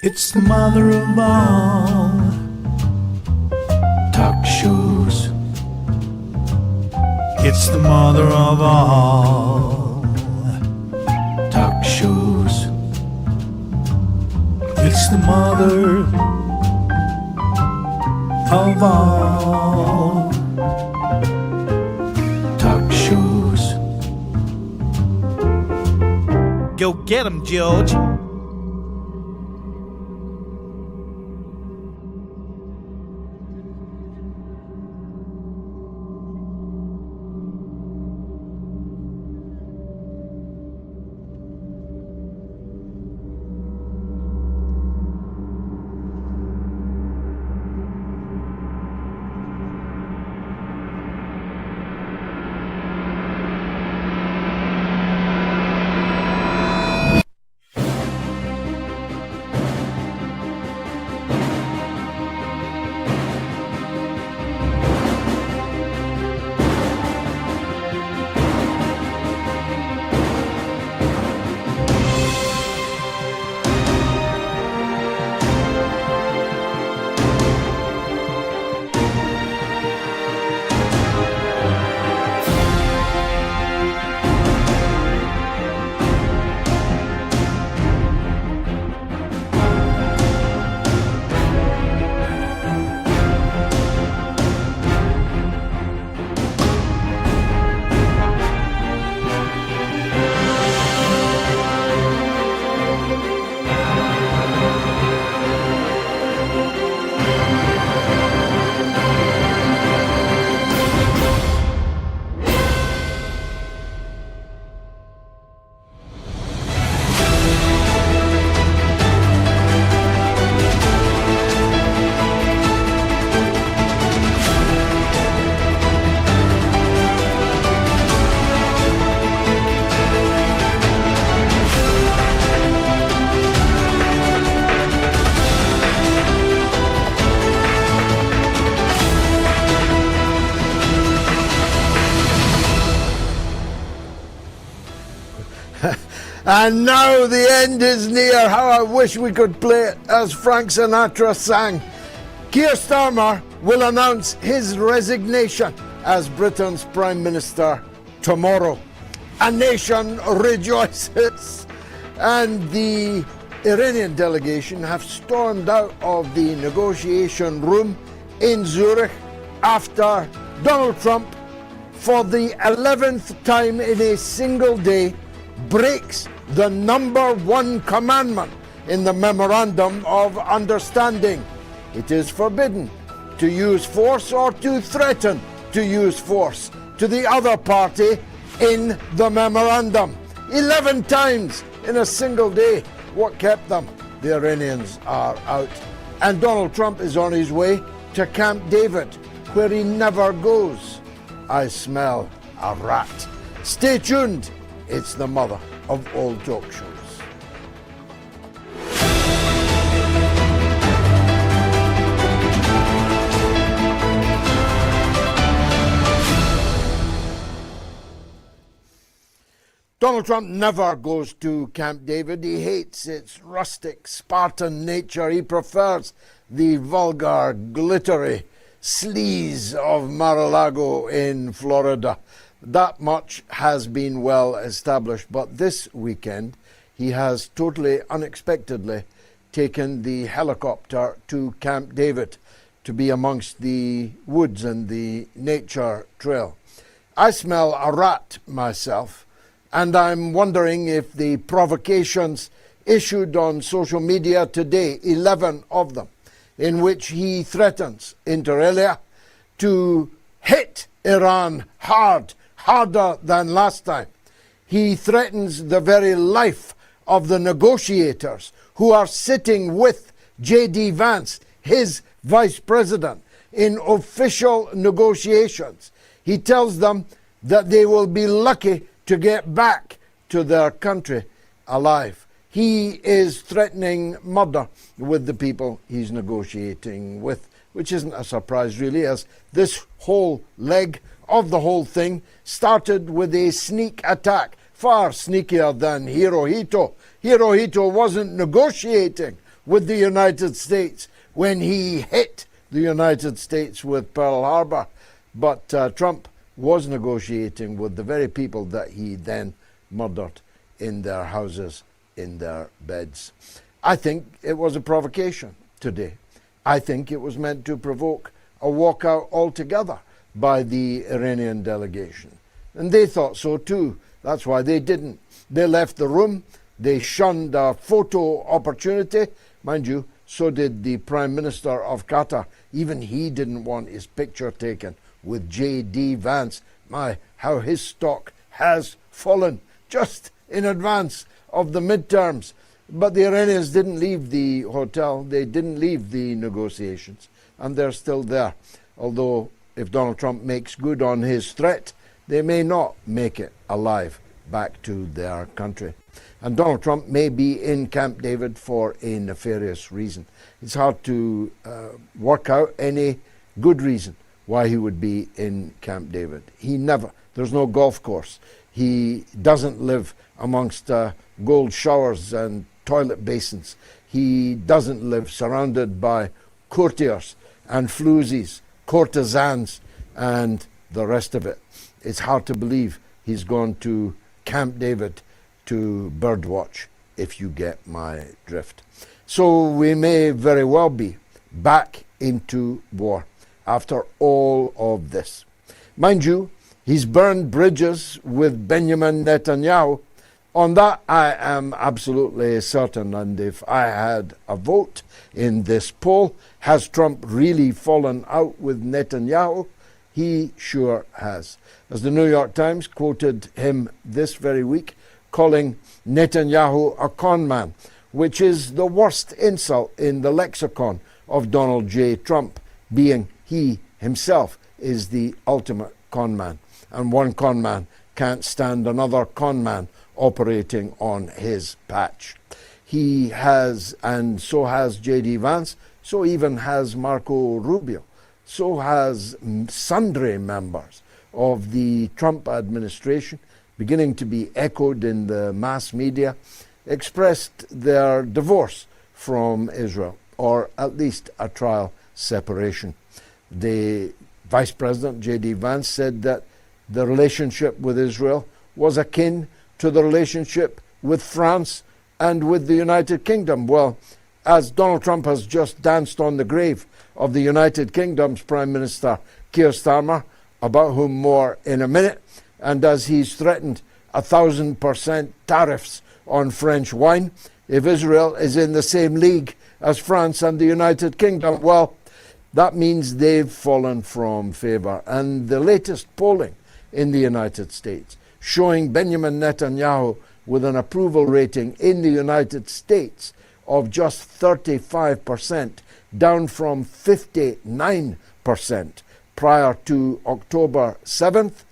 It's the mother of all talk shows. It's the mother of all talk shows. It's the mother of all talk shows. Go get 'em, George. And now the end is near. How I wish we could play it as Frank Sinatra sang. Keir Starmer will announce his resignation as Britain's Prime Minister tomorrow. A nation rejoices. And the Iranian delegation have stormed out of the negotiation room in Zurich after Donald Trump, for the 11th time in a single day, breaks the number one commandment in the Memorandum of Understanding. It is forbidden to use force or to threaten to use force to the other party in the memorandum. 11 times in a single day. What kept them? The Iranians are out. And Donald Trump is on his way to Camp David, where he never goes. I smell a rat. Stay tuned. It's the mother of all talk shows. Donald Trump never goes to Camp David. He hates its rustic, Spartan nature. He prefers the vulgar, glittery sleaze of Mar-a-Lago in Florida. That much has been well established, but this weekend he has totally unexpectedly taken the helicopter to Camp David to be amongst the woods and the nature trail. I smell a rat myself, and I'm wondering if the provocations issued on social media today, 11 of them, in which he threatens, inter alia, to hit Iran harder than last time. He threatens the very life of the negotiators who are sitting with J.D. Vance, his vice president, in official negotiations. He tells them that they will be lucky to get back to their country alive. He is threatening murder with the people he's negotiating with, which isn't a surprise really, as this whole leg of the whole thing started with a sneak attack, far sneakier than Hirohito. Hirohito wasn't negotiating with the United States when he hit the United States with Pearl Harbor. But Trump was negotiating with the very people that he then murdered in their houses, in their beds. I think it was a provocation today. I think it was meant to provoke a walkout altogether by the Iranian delegation. And they thought so too. That's why they didn't. They left the room. They shunned a photo opportunity. Mind you, so did the Prime Minister of Qatar. Even he didn't want his picture taken with J.D. Vance. My, how his stock has fallen just in advance of the midterms. But the Iranians didn't leave the hotel. They didn't leave the negotiations. And they're still there. Although if Donald Trump makes good on his threat, they may not make it alive back to their country. And Donald Trump may be in Camp David for a nefarious reason. It's hard to work out any good reason why he would be in Camp David. There's no golf course. He doesn't live amongst gold showers and toilet basins. He doesn't live surrounded by courtiers and floozies, courtesans, and the rest of it. It's hard to believe he's gone to Camp David to birdwatch, if you get my drift. So we may very well be back into war after all of this. Mind you, he's burned bridges with Benjamin Netanyahu. On that, I am absolutely certain. And if I had a vote in this poll, has Trump really fallen out with Netanyahu? He sure has. As the New York Times quoted him this very week, calling Netanyahu a con man, which is the worst insult in the lexicon of Donald J. Trump, being he himself is the ultimate con man. And one con man can't stand another con man operating on his patch. He has, and so has J.D. Vance, so even has Marco Rubio, so has sundry members of the Trump administration, beginning to be echoed in the mass media, expressed their divorce from Israel, or at least a trial separation. The Vice President, J.D. Vance, said that the relationship with Israel was akin to the relationship with France and with the United Kingdom. Well, as Donald Trump has just danced on the grave of the United Kingdom's Prime Minister, Keir Starmer, about whom more in a minute, and as he's threatened 1,000% tariffs on French wine, if Israel is in the same league as France and the United Kingdom, well, that means they've fallen from favour. And the latest polling in the United States showing Benjamin Netanyahu with an approval rating in the United States of just 35%, down from 59% prior to October 7th,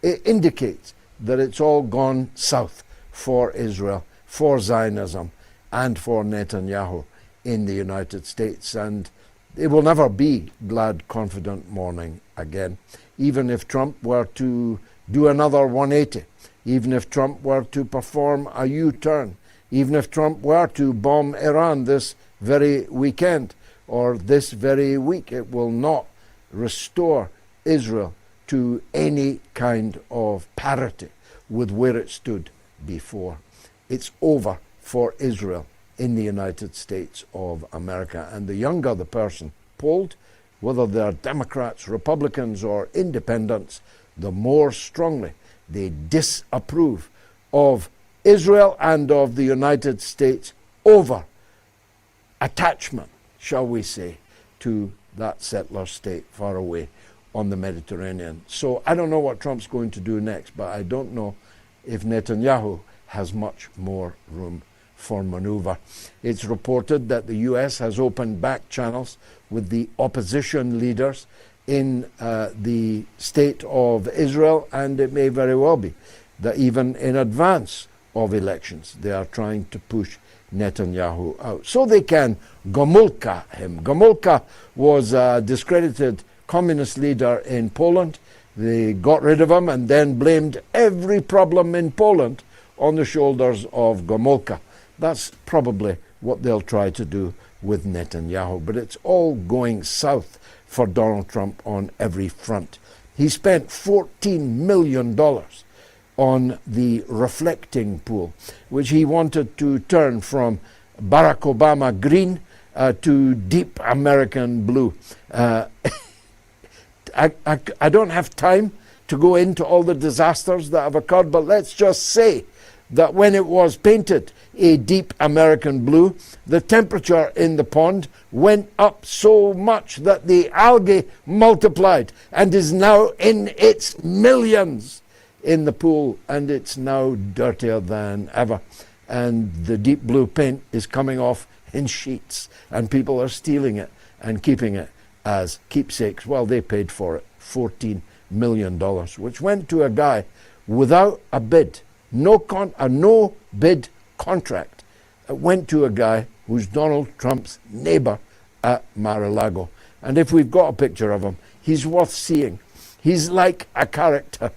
it indicates that it's all gone south for Israel, for Zionism, and for Netanyahu in the United States. And it will never be glad, confident morning again. Even if Trump were to do another 180, even if Trump were to perform a U-turn, even if Trump were to bomb Iran this very weekend or this very week, it will not restore Israel to any kind of parity with where it stood before. It's over for Israel in the United States of America. And the younger the person polled, whether they're Democrats, Republicans, or independents, the more strongly they disapprove of Israel and of the United States over attachment, shall we say, to that settler state far away on the Mediterranean. So I don't know what Trump's going to do next, but I don't know if Netanyahu has much more room for maneuver. It's reported that the US has opened back channels with the opposition leaders in the state of Israel, and it may very well be that even in advance of elections they are trying to push Netanyahu out so they can Gomulka him. Gomulka was a discredited communist leader in Poland. They got rid of him and then blamed every problem in Poland on the shoulders of Gomulka. That's probably what they'll try to do with Netanyahu. But it's all going south for Donald Trump on every front. He spent $14 million on the reflecting pool, which he wanted to turn from Barack Obama green to deep American blue. I don't have time to go into all the disasters that have occurred, but let's just say that when it was painted a deep American blue, the temperature in the pond went up so much that the algae multiplied and is now in its millions in the pool, and it's now dirtier than ever. And the deep blue paint is coming off in sheets, and people are stealing it and keeping it as keepsakes. Well, they paid for it, $14 million, which went to a guy without a bid, no bid contract. It went to a guy who's Donald Trump's neighbor at Mar-a-Lago. And if we've got a picture of him, he's worth seeing. He's like a character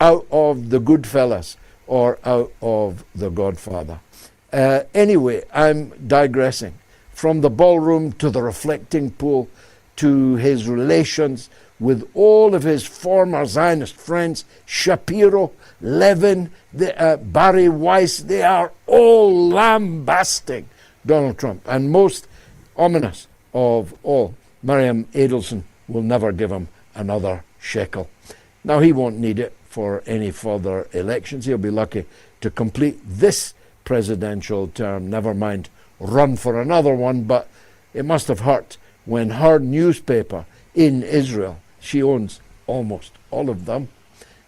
out of The Goodfellas or out of The Godfather. Anyway, I'm digressing. From the ballroom to the reflecting pool to his relations with all of his former Zionist friends, Shapiro, Levin, Barry Weiss, they are all lambasting Donald Trump. And most ominous of all, Miriam Adelson will never give him another shekel. Now, he won't need it for any further elections. He'll be lucky to complete this presidential term, never mind run for another one, but it must have hurt when her newspaper in Israel, she owns almost all of them,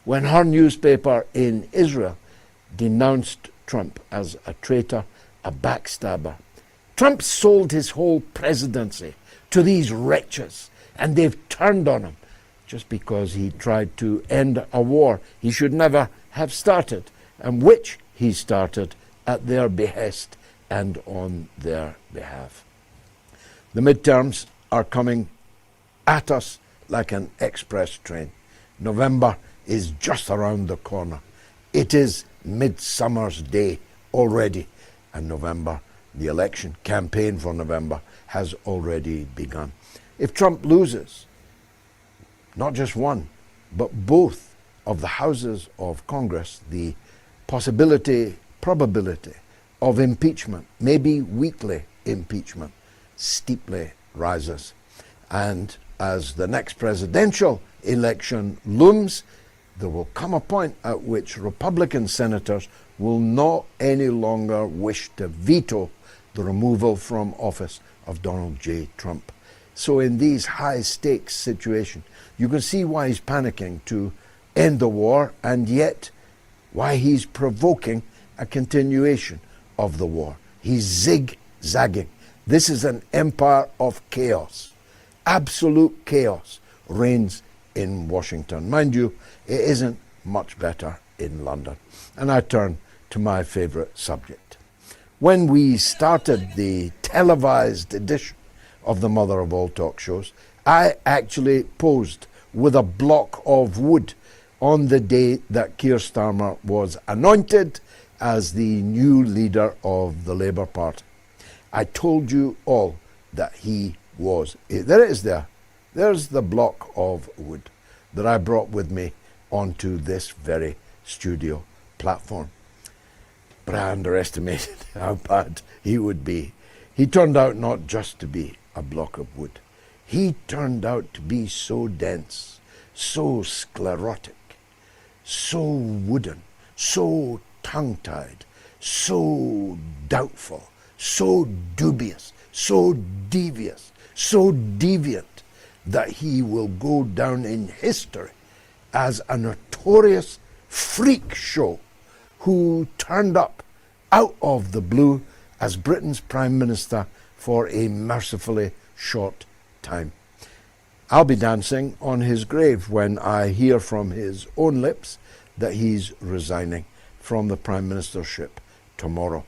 when her newspaper in Israel denounced Trump as a traitor, a backstabber. Trump sold his whole presidency to these wretches, and they've turned on him just because he tried to end a war he should never have started, and which he started at their behest and on their behalf. The midterms are coming at us like an express train. November is just around the corner. It is Midsummer's Day already, and November, the election campaign for November, has already begun. If Trump loses, not just one, but both of the houses of Congress, the probability of impeachment, maybe weekly impeachment, steeply rises. And as the next presidential election looms, there will come a point at which Republican senators will not any longer wish to veto the removal from office of Donald J. Trump. So in these high-stakes situations, you can see why he's panicking to end the war, and yet why he's provoking a continuation of the war. He's zigzagging. This is an empire of chaos. Absolute chaos reigns in Washington. Mind you, it isn't much better in London. And I turn to my favorite subject. When we started the televised edition of the mother of all talk shows, I actually posed with a block of wood on the day that Keir Starmer was anointed as the new leader of the Labour Party. I told you all that he was. There it is there. There's the block of wood that I brought with me onto this very studio platform. But I underestimated how bad he would be. He turned out not just to be a block of wood. He turned out to be so dense, so sclerotic, so wooden, so tongue-tied, so doubtful, so dubious, so devious, so deviant, that he will go down in history as a notorious freak show who turned up out of the blue as Britain's Prime Minister for a mercifully short time. I'll be dancing on his grave when I hear from his own lips that he's resigning from the Prime Ministership tomorrow.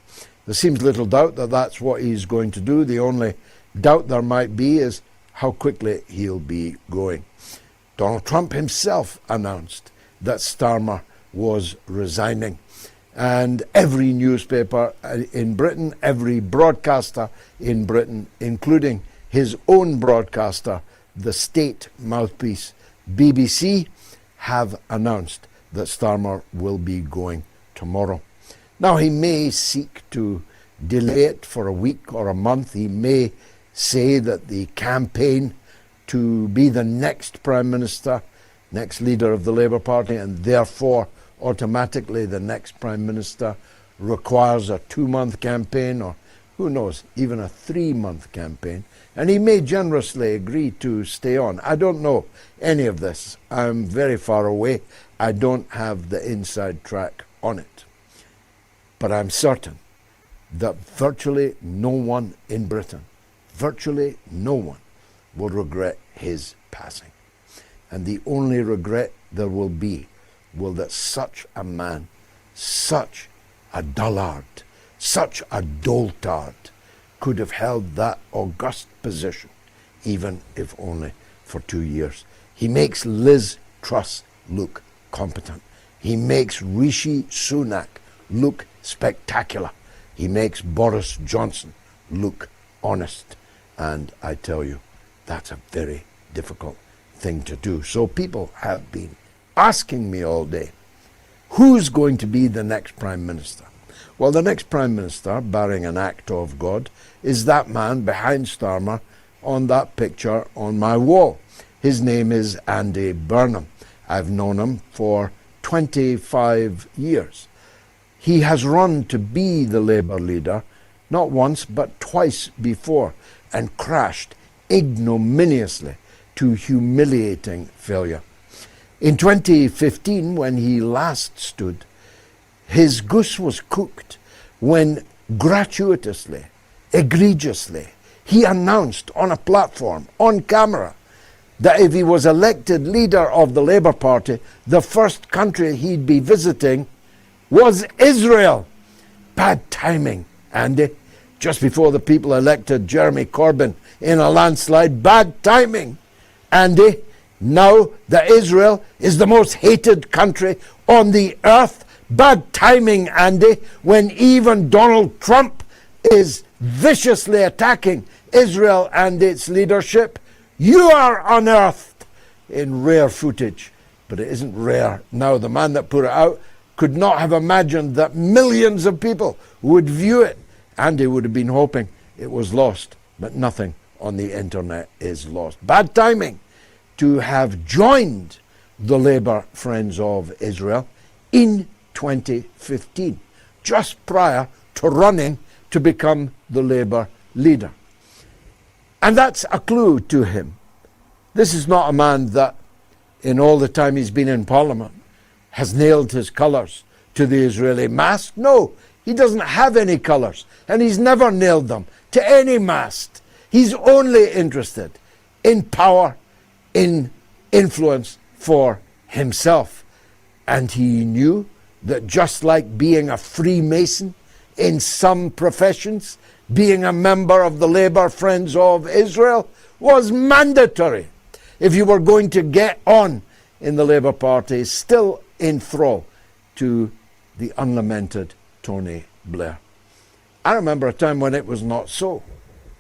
There seems little doubt that that's what he's going to do. The only doubt there might be is how quickly he'll be going. Donald Trump himself announced that Starmer was resigning. And every newspaper in Britain, every broadcaster in Britain, including his own broadcaster, the state mouthpiece, BBC, have announced that Starmer will be going tomorrow. Now, he may seek to delay it for a week or a month. He may say that the campaign to be the next Prime Minister, next leader of the Labour Party, and therefore automatically the next Prime Minister, requires a 2-month campaign, or who knows, even a 3-month campaign. And he may generously agree to stay on. I don't know any of this. I'm very far away. I don't have the inside track on it. But I'm certain that virtually no one in Britain, virtually no one, will regret his passing. And the only regret there will be that such a man, such a dullard, such a doltard, could have held that august position, even if only for 2 years. He makes Liz Truss look competent. He makes Rishi Sunak look spectacular. He makes Boris Johnson look honest. And I tell you, that's a very difficult thing to do. So people have been asking me all day, who's going to be the next Prime Minister? Well, the next Prime Minister, barring an act of God, is that man behind Starmer on that picture on my wall. His name is Andy Burnham. I've known him for 25 years. He has run to be the Labour leader not once but twice before and crashed ignominiously to humiliating failure. In 2015, when he last stood, his goose was cooked when gratuitously, egregiously, he announced on a platform, on camera, that if he was elected leader of the Labour Party, the first country he'd be visiting was Israel. Bad timing, Andy. Just before the people elected Jeremy Corbyn in a landslide. Bad timing, Andy. Now that Israel is the most hated country on the earth. Bad timing, Andy, when even Donald Trump is viciously attacking Israel and its leadership. You are unearthed in rare footage, but it isn't rare now. The man that put it out could not have imagined that millions of people would view it. Andy would have been hoping it was lost, but nothing on the internet is lost. Bad timing to have joined the Labour Friends of Israel in 2015, just prior to running to become the Labour leader. And that's a clue to him. This is not a man that, in all the time he's been in Parliament, has nailed his colours to the Israeli mast. No, he doesn't have any colours, and he's never nailed them to any mast. He's only interested in power, in influence for himself. And he knew that just like being a Freemason in some professions, being a member of the Labour Friends of Israel was mandatory if you were going to get on in the Labour Party, still in thrall to the unlamented Tony Blair. I remember a time when it was not so.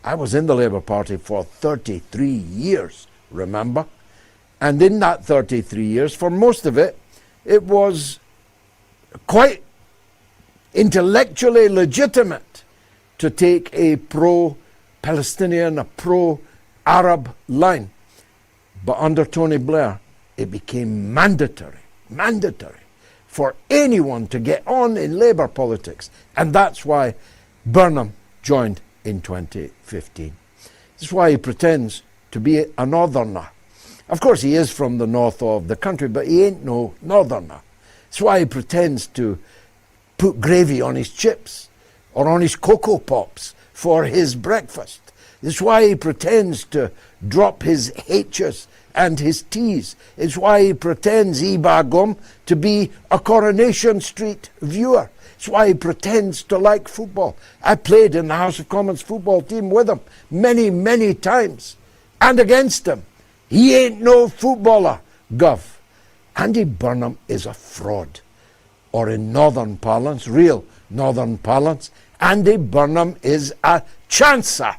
I was in the Labour Party for 33 years, remember? And in that 33 years, for most of it, it was quite intellectually legitimate to take a pro-Palestinian, a pro-Arab line. But under Tony Blair, it became mandatory for anyone to get on in Labour politics. And that's why Burnham joined in 2015. This is why he pretends to be a northerner. Of course, he is from the north of the country, but he ain't no northerner. That's why he pretends to put gravy on his chips or on his Cocoa Pops for his breakfast. It's why he pretends to drop his H's and his T's. It's why he pretends, Ibagum, to be a Coronation Street viewer. It's why he pretends to like football. I played in the House of Commons football team with him many, many times and against him. He ain't no footballer, Gov. Andy Burnham is a fraud. or in northern parlance, real northern parlance, Andy Burnham is a chancer.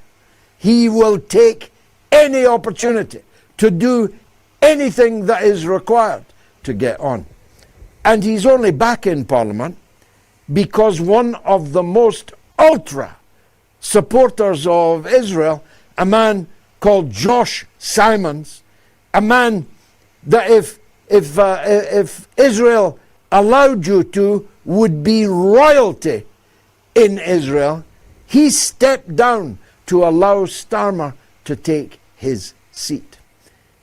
He will take any opportunity to do anything that is required to get on. And he's only back in Parliament because one of the most ultra supporters of Israel, a man called Josh Simons, a man that if Israel allowed you to, would be royalty in Israel, he stepped down to allow Starmer to take his seat.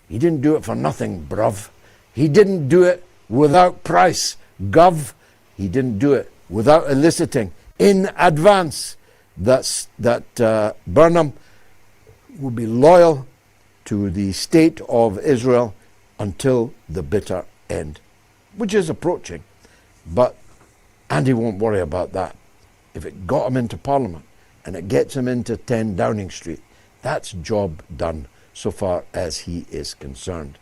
He didn't do it for nothing, bruv. He didn't do it without price, gov. He didn't do it without eliciting in advance that Burnham will be loyal to the state of Israel until the bitter end, which is approaching. But Andy won't worry about that. If it got him into Parliament and it gets him into 10 Downing Street, that's job done so far as he is concerned.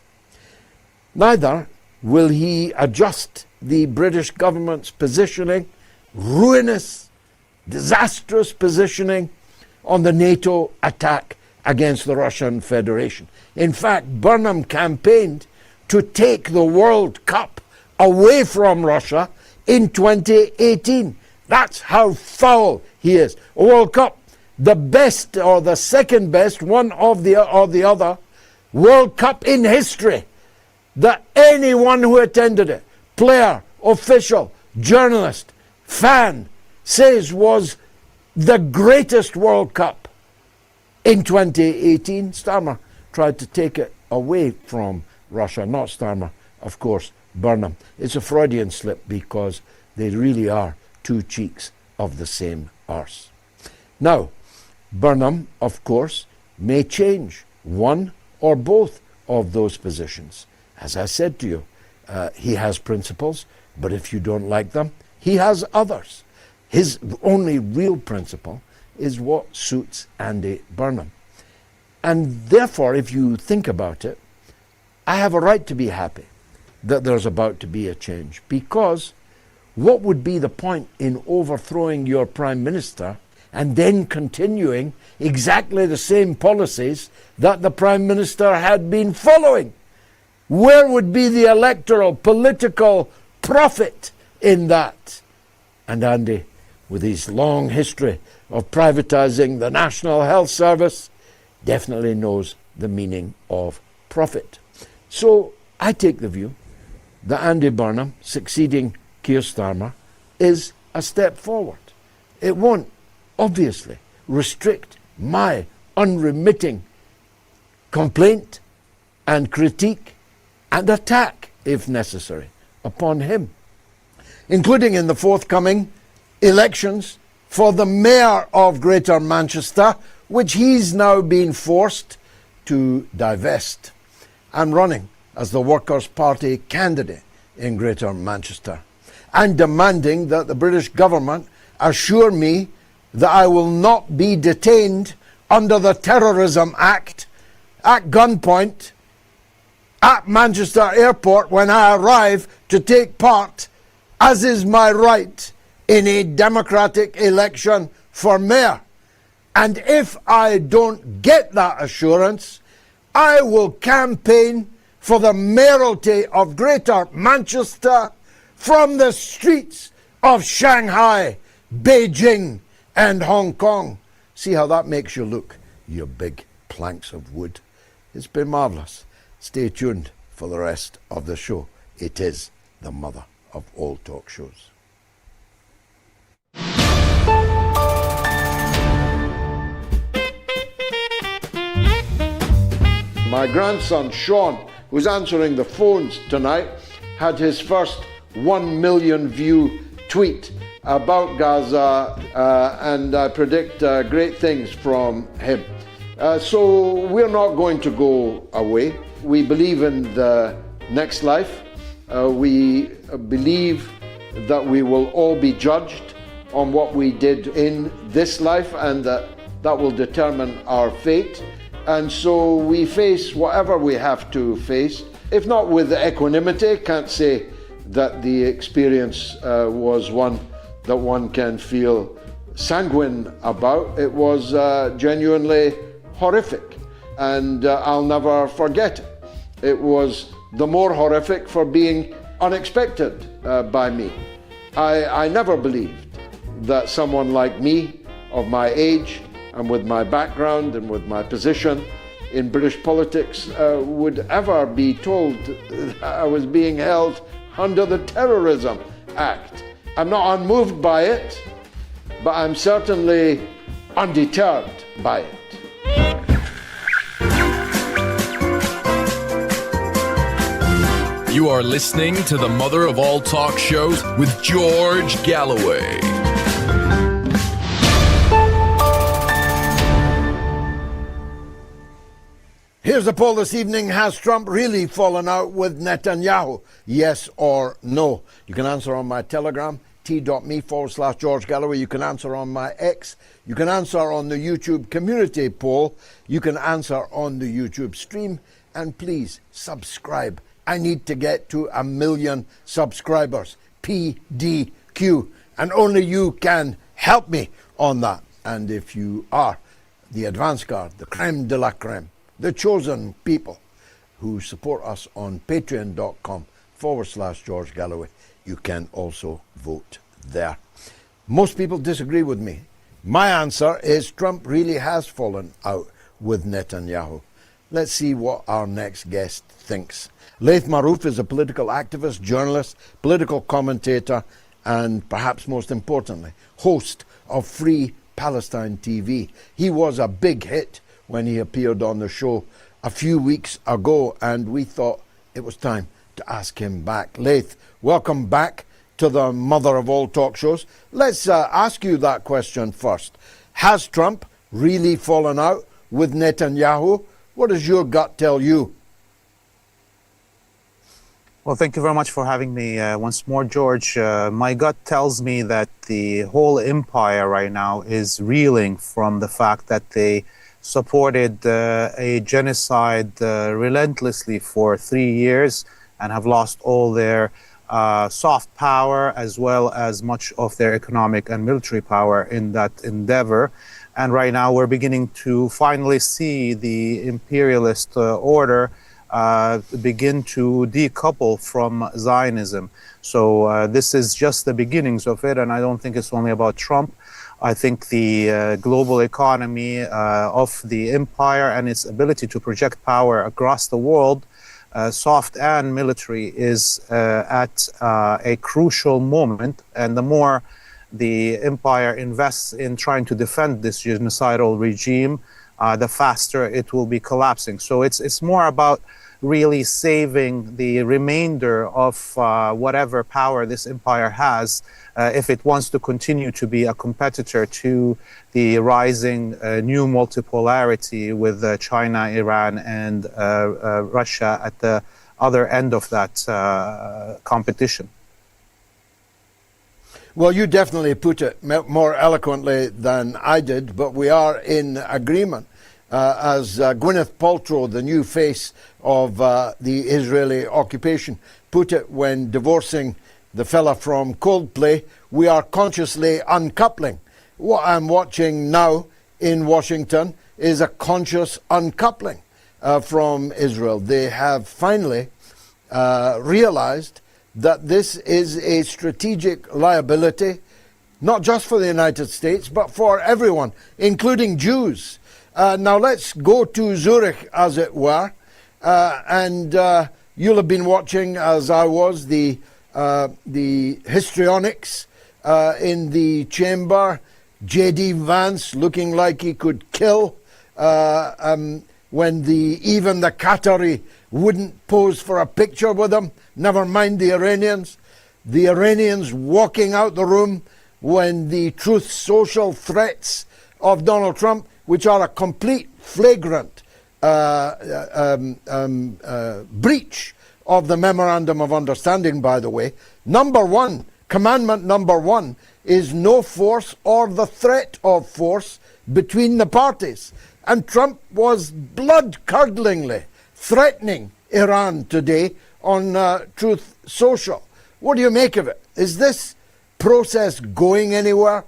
Neither will he adjust the British government's positioning, ruinous, disastrous positioning on the NATO attack against the Russian Federation. In fact, Burnham campaigned to take the World Cup away from Russia in 2018. That's how foul he is. A World Cup, the best or the second best, one of the other, World Cup in history, that anyone who attended it, player, official, journalist, fan, says was the greatest World Cup. In 2018, Starmer tried to take it away from Russia. Not Starmer, of course, Burnham. It's a Freudian slip because they really are two cheeks of the same arse. Now, Burnham, of course, may change one or both of those positions. As I said to you, he has principles, but if you don't like them, he has others. His only real principle is what suits Andy Burnham. And therefore, if you think about it, I have a right to be happy that there's about to be a change, because what would be the point in overthrowing your Prime Minister and then continuing exactly the same policies that the Prime Minister had been following? Where would be the electoral, political profit in that? And Andy, with his long history of privatizing the National Health Service, definitely knows the meaning of profit. So I take the view that Andy Burnham succeeding Keir Starmer is a step forward. It won't, obviously, restrict my unremitting complaint and critique and attack, if necessary, upon him, including in the forthcoming elections for the Mayor of Greater Manchester, which he's now been forced to divest, and running as the Workers' Party candidate in Greater Manchester, and demanding that the British government assure me that I will not be detained under the Terrorism Act at gunpoint at Manchester Airport when I arrive to take part, as is my right, in a democratic election for mayor. And if I don't get that assurance, I will campaign for the mayoralty of Greater Manchester from the streets of Shanghai, Beijing, and Hong Kong. See how that makes you look, you big planks of wood. It's been marvellous. Stay tuned for the rest of the show. It is the mother of all talk shows. My grandson Sean, who's answering the phones tonight, had his first 1 million view tweet about Gaza, and I predict great things from him. So we're not going to go away. We believe in the next life. We believe that we will all be judged on what we did in this life, and that will determine our fate. And so we face whatever we have to face, if not with equanimity. Can't say that the experience was one that one can feel sanguine about. It was genuinely horrific, and I'll never forget it. It was the more horrific for being unexpected by me. I never believed that someone like me, of my age and with my background and with my position in British politics, would ever be told that I was being held under the Terrorism Act. I'm not unmoved by it, but I'm certainly undeterred by it. You are listening to the mother of all talk shows with George Galloway. Here's the poll this evening. Has Trump really fallen out with Netanyahu? Yes or no? You can answer on my Telegram, t.me/George Galloway. You can answer on my X. You can answer on the YouTube community poll. You can answer on the YouTube stream. And please subscribe. I need to get to 1 million subscribers. PDQ. And only you can help me on that. And if you are the advance guard, the creme de la creme, the chosen people who support us on patreon.com/George Galloway, you can also vote there. Most people disagree with me. My answer is Trump really has fallen out with Netanyahu. Let's see what our next guest thinks. Laith Marouf is a political activist, journalist, political commentator, and perhaps most importantly, host of Free Palestine TV. He was a big hit when he appeared on the show a few weeks ago, and we thought it was time to ask him back. Laith, welcome back to the mother of all talk shows. Let's ask you that question first. Has Trump really fallen out with Netanyahu? What does your gut tell you? Well, thank you very much for having me once more, George. My gut tells me that the whole empire right now is reeling from the fact that they supported a genocide relentlessly for 3 years and have lost all their soft power as well as much of their economic and military power in that endeavor. And right now we're beginning to finally see the imperialist order begin to decouple from Zionism. So this is just the beginnings of it, and I don't think it's only about Trump. I think the global economy of the empire and its ability to project power across the world, soft and military, is at a crucial moment. And the more the empire invests in trying to defend this genocidal regime, the faster it will be collapsing. So it's more about really saving the remainder of whatever power this empire has if it wants to continue to be a competitor to the rising new multipolarity with China, Iran, and Russia at the other end of that competition. Well, you definitely put it more eloquently than I did, but we are in agreement. As Gwyneth Paltrow, the new face of the Israeli occupation, put it when divorcing the fella from Coldplay, we are consciously uncoupling. What I'm watching now in Washington is a conscious uncoupling from Israel. They have finally realized that this is a strategic liability, not just for the United States, but for everyone, including Jews. Now let's go to Zurich, as it were, and you'll have been watching, as I was, the histrionics in the chamber. J.D. Vance looking like he could kill when even the Qatari wouldn't pose for a picture with him, never mind the Iranians. The Iranians walking out the room when the Truth Social threats of Donald Trump, which are a complete flagrant breach of the Memorandum of Understanding, by the way. Number one, commandment number one, is no force or the threat of force between the parties. And Trump was blood-curdlingly threatening Iran today on Truth Social. What do you make of it? Is this process going anywhere?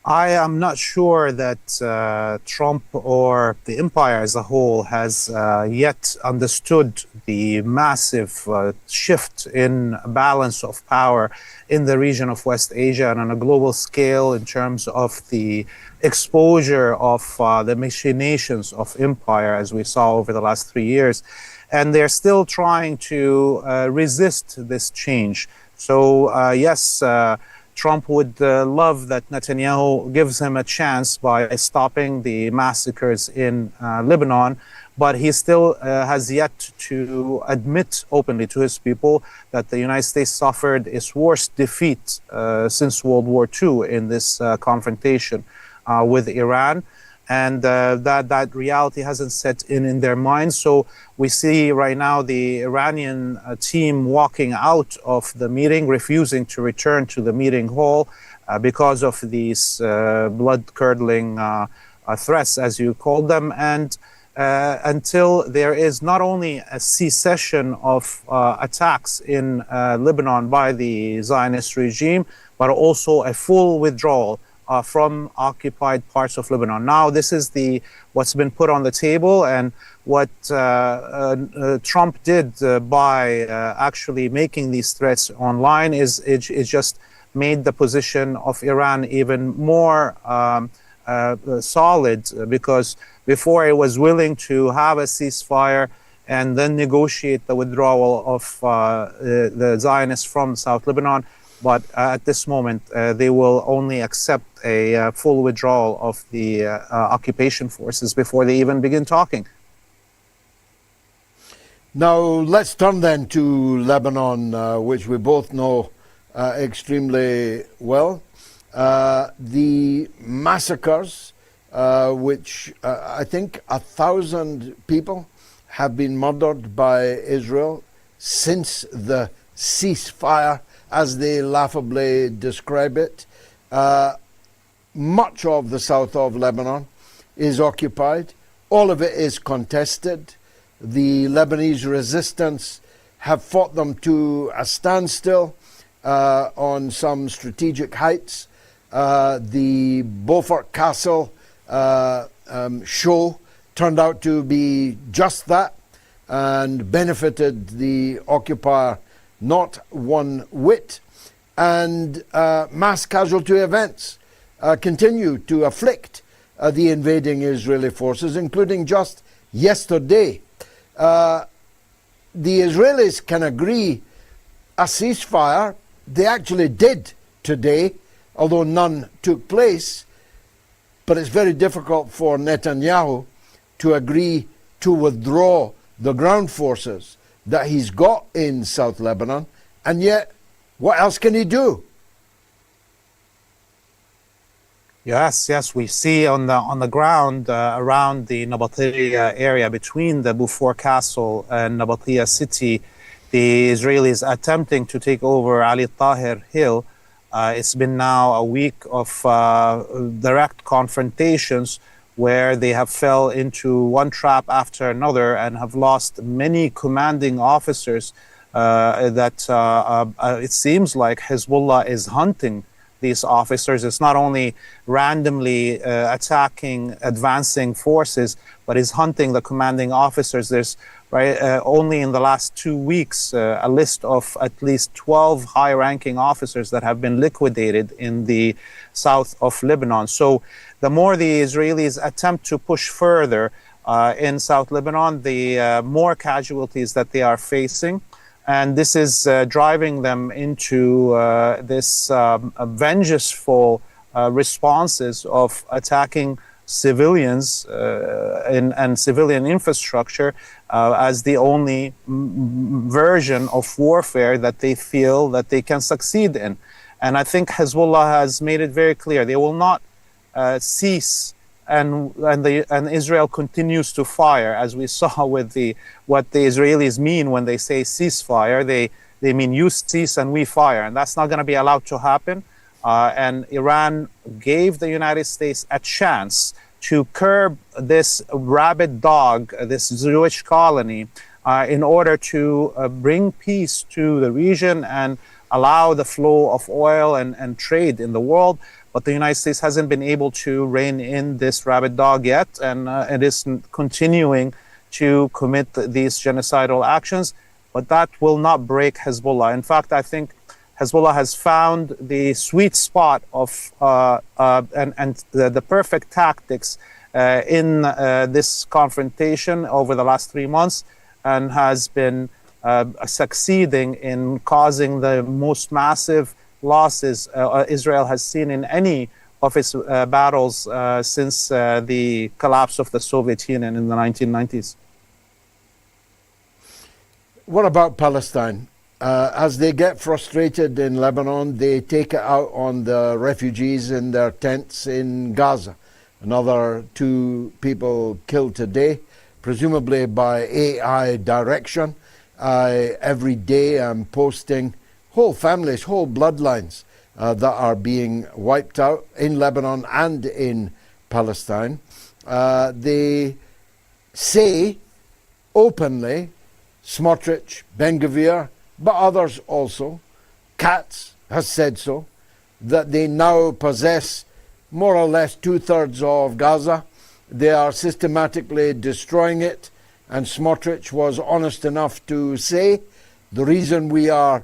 I am not sure that Trump or the empire as a whole has yet understood the massive shift in balance of power in the region of West Asia and on a global scale in terms of the exposure of the machinations of empire as we saw over the last 3 years. And they're still trying to resist this change. So yes, Trump would love that Netanyahu gives him a chance by stopping the massacres in Lebanon, but he still has yet to admit openly to his people that the United States suffered its worst defeat since World War II in this confrontation with Iran. And that reality hasn't set in their minds. So we see right now the Iranian team walking out of the meeting, refusing to return to the meeting hall because of these blood-curdling threats, as you called them, and until there is not only a cessation of attacks in Lebanon by the Zionist regime, but also a full withdrawal from occupied parts of Lebanon. Now, this is what's been put on the table, and what Trump did by actually making these threats online is just made the position of Iran even more solid, because before it was willing to have a ceasefire and then negotiate the withdrawal of the Zionists from South Lebanon. But at this moment, they will only accept a full withdrawal of the occupation forces before they even begin talking. Now, let's turn then to Lebanon, which we both know extremely well. The massacres, which I think 1,000 people have been murdered by Israel since the ceasefire, as they laughably describe it. Much of the south of Lebanon is occupied. All of it is contested. The Lebanese resistance have fought them to a standstill on some strategic heights. The Beaufort Castle show turned out to be just that and benefited the occupier not one whit, and mass casualty events continue to afflict the invading Israeli forces, including just yesterday. The Israelis can agree a ceasefire. They actually did today, although none took place, but it's very difficult for Netanyahu to agree to withdraw the ground forces that he's got in South Lebanon, and yet, what else can he do? Yes, we see on the ground around the Nabatea area between the Beaufort Castle and Nabatea city, the Israelis attempting to take over Ali Tahir Hill. It's been now a week of direct confrontations where they have fell into one trap after another and have lost many commanding officers it seems like Hezbollah is hunting these officers. It's not only randomly attacking advancing forces, but is hunting the commanding officers. There's only in the last 2 weeks a list of at least 12 high-ranking officers that have been liquidated in the south of Lebanon. So the more the Israelis attempt to push further in South Lebanon, the more casualties that they are facing. And this is driving them into this vengeful responses of attacking civilians and civilian infrastructure as the only version of warfare that they feel that they can succeed in. And I think Hezbollah has made it very clear they will not cease, and Israel continues to fire, as we saw with what the Israelis mean when they say ceasefire. They mean you cease and we fire, and that's not going to be allowed to happen. And Iran gave the United States a chance to curb this rabid dog, this Jewish colony, in order to bring peace to the region and allow the flow of oil and trade in the world. But the United States hasn't been able to rein in this rabid dog yet, and it is continuing to commit these genocidal actions. But that will not break Hezbollah. In fact, I think Hezbollah has found the sweet spot of and the perfect tactics in this confrontation over the last 3 months, and has been succeeding in causing the most massive losses Israel has seen in any of its battles since the collapse of the Soviet Union in the 1990s. What about Palestine? As they get frustrated in Lebanon, they take it out on the refugees in their tents in Gaza. Another 2 people killed today, presumably by AI direction. Every day I'm posting whole families, whole bloodlines that are being wiped out in Lebanon and in Palestine. They say openly, Smotrich, Ben-Gvir, but others also, Katz has said so, that they now possess more or less 2/3 of Gaza. They are systematically destroying it, and Smotrich was honest enough to say the reason we are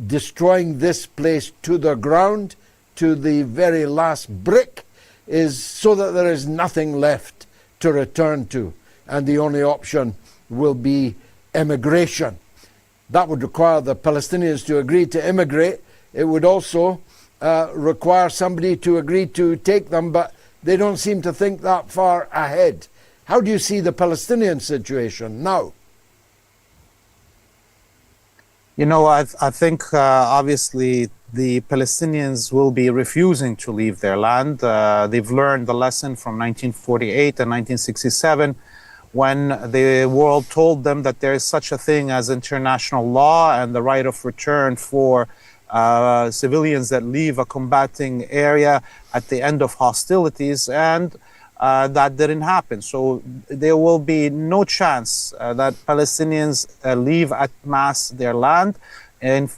destroying this place to the ground, to the very last brick, is so that there is nothing left to return to, and the only option will be immigration. That would require the Palestinians to agree to immigrate. It would also require somebody to agree to take them, but they don't seem to think that far ahead. How do you see the Palestinian situation now? You know, I think obviously the Palestinians will be refusing to leave their land. They've learned the lesson from 1948 and 1967, when the world told them that there is such a thing as international law and the right of return for civilians that leave a combating area at the end of hostilities, and that didn't happen. So there will be no chance that Palestinians leave at mass their land, and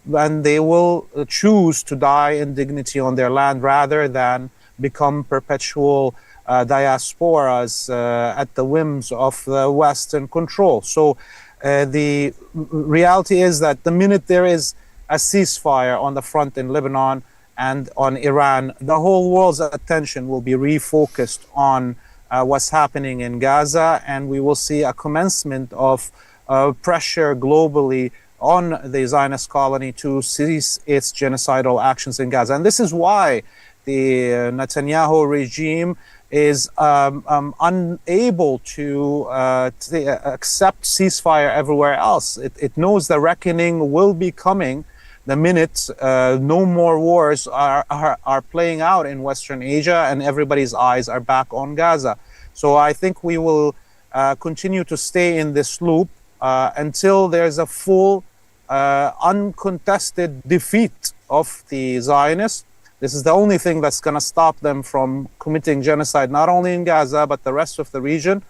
they will choose to die in dignity on their land rather than become perpetual diasporas at the whims of the Western control. So the reality is that the minute there is a ceasefire on the front in Lebanon and on Iran, the whole world's attention will be refocused on what's happening in Gaza, and we will see a commencement of pressure globally on the Zionist colony to cease its genocidal actions in Gaza. And this is why the Netanyahu regime is unable to accept ceasefire everywhere else. It knows the reckoning will be coming the minute no more wars are playing out in Western Asia and everybody's eyes are back on Gaza. So I think we will continue to stay in this loop until there's a full, uncontested defeat of the Zionists. This is the only thing that's going to stop them from committing genocide, not only in Gaza, but the rest of the region.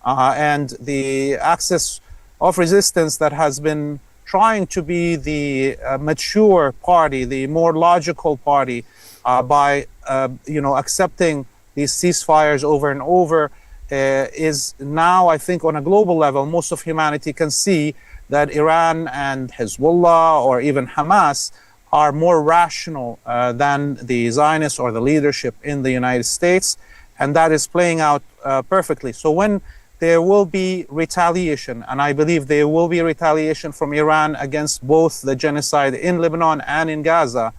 And the axis of resistance that has been trying to be the mature party, the more logical party, by accepting these ceasefires over and over, is now, I think, on a global level, most of humanity can see that Iran and Hezbollah or even Hamas are more rational than the Zionists or the leadership in the United States, and that is playing out perfectly. So when there will be retaliation, and I believe there will be retaliation from Iran against both the genocide in Lebanon and in Gaza,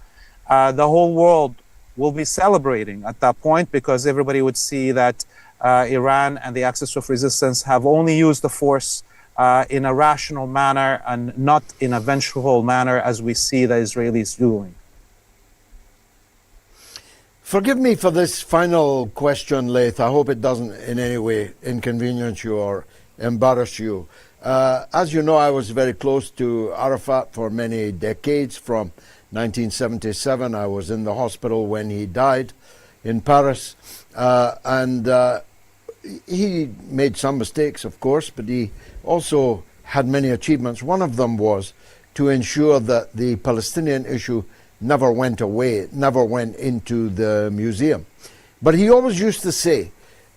the whole world will be celebrating at that point, because everybody would see that Iran and the axis of resistance have only used the force in a rational manner and not in a vengeful manner as we see the Israelis doing. Forgive me for this final question, Laith. I hope it doesn't in any way inconvenience you or embarrass you. As you know, I was very close to Arafat for many decades. From 1977, I was in the hospital when he died in Paris. And he made some mistakes, of course, but he also had many achievements. One of them was to ensure that the Palestinian issue never went away, never went into the museum. But he always used to say,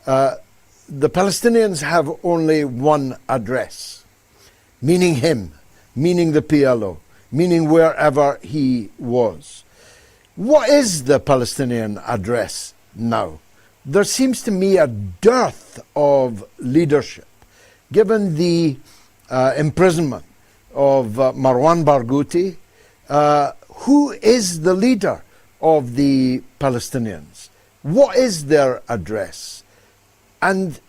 the Palestinians have only one address, meaning him, meaning the PLO, meaning wherever he was. What is the Palestinian address now? There seems to me a dearth of leadership, given the imprisonment of Marwan Barghouti. Who is the leader of the Palestinians? What is their address? And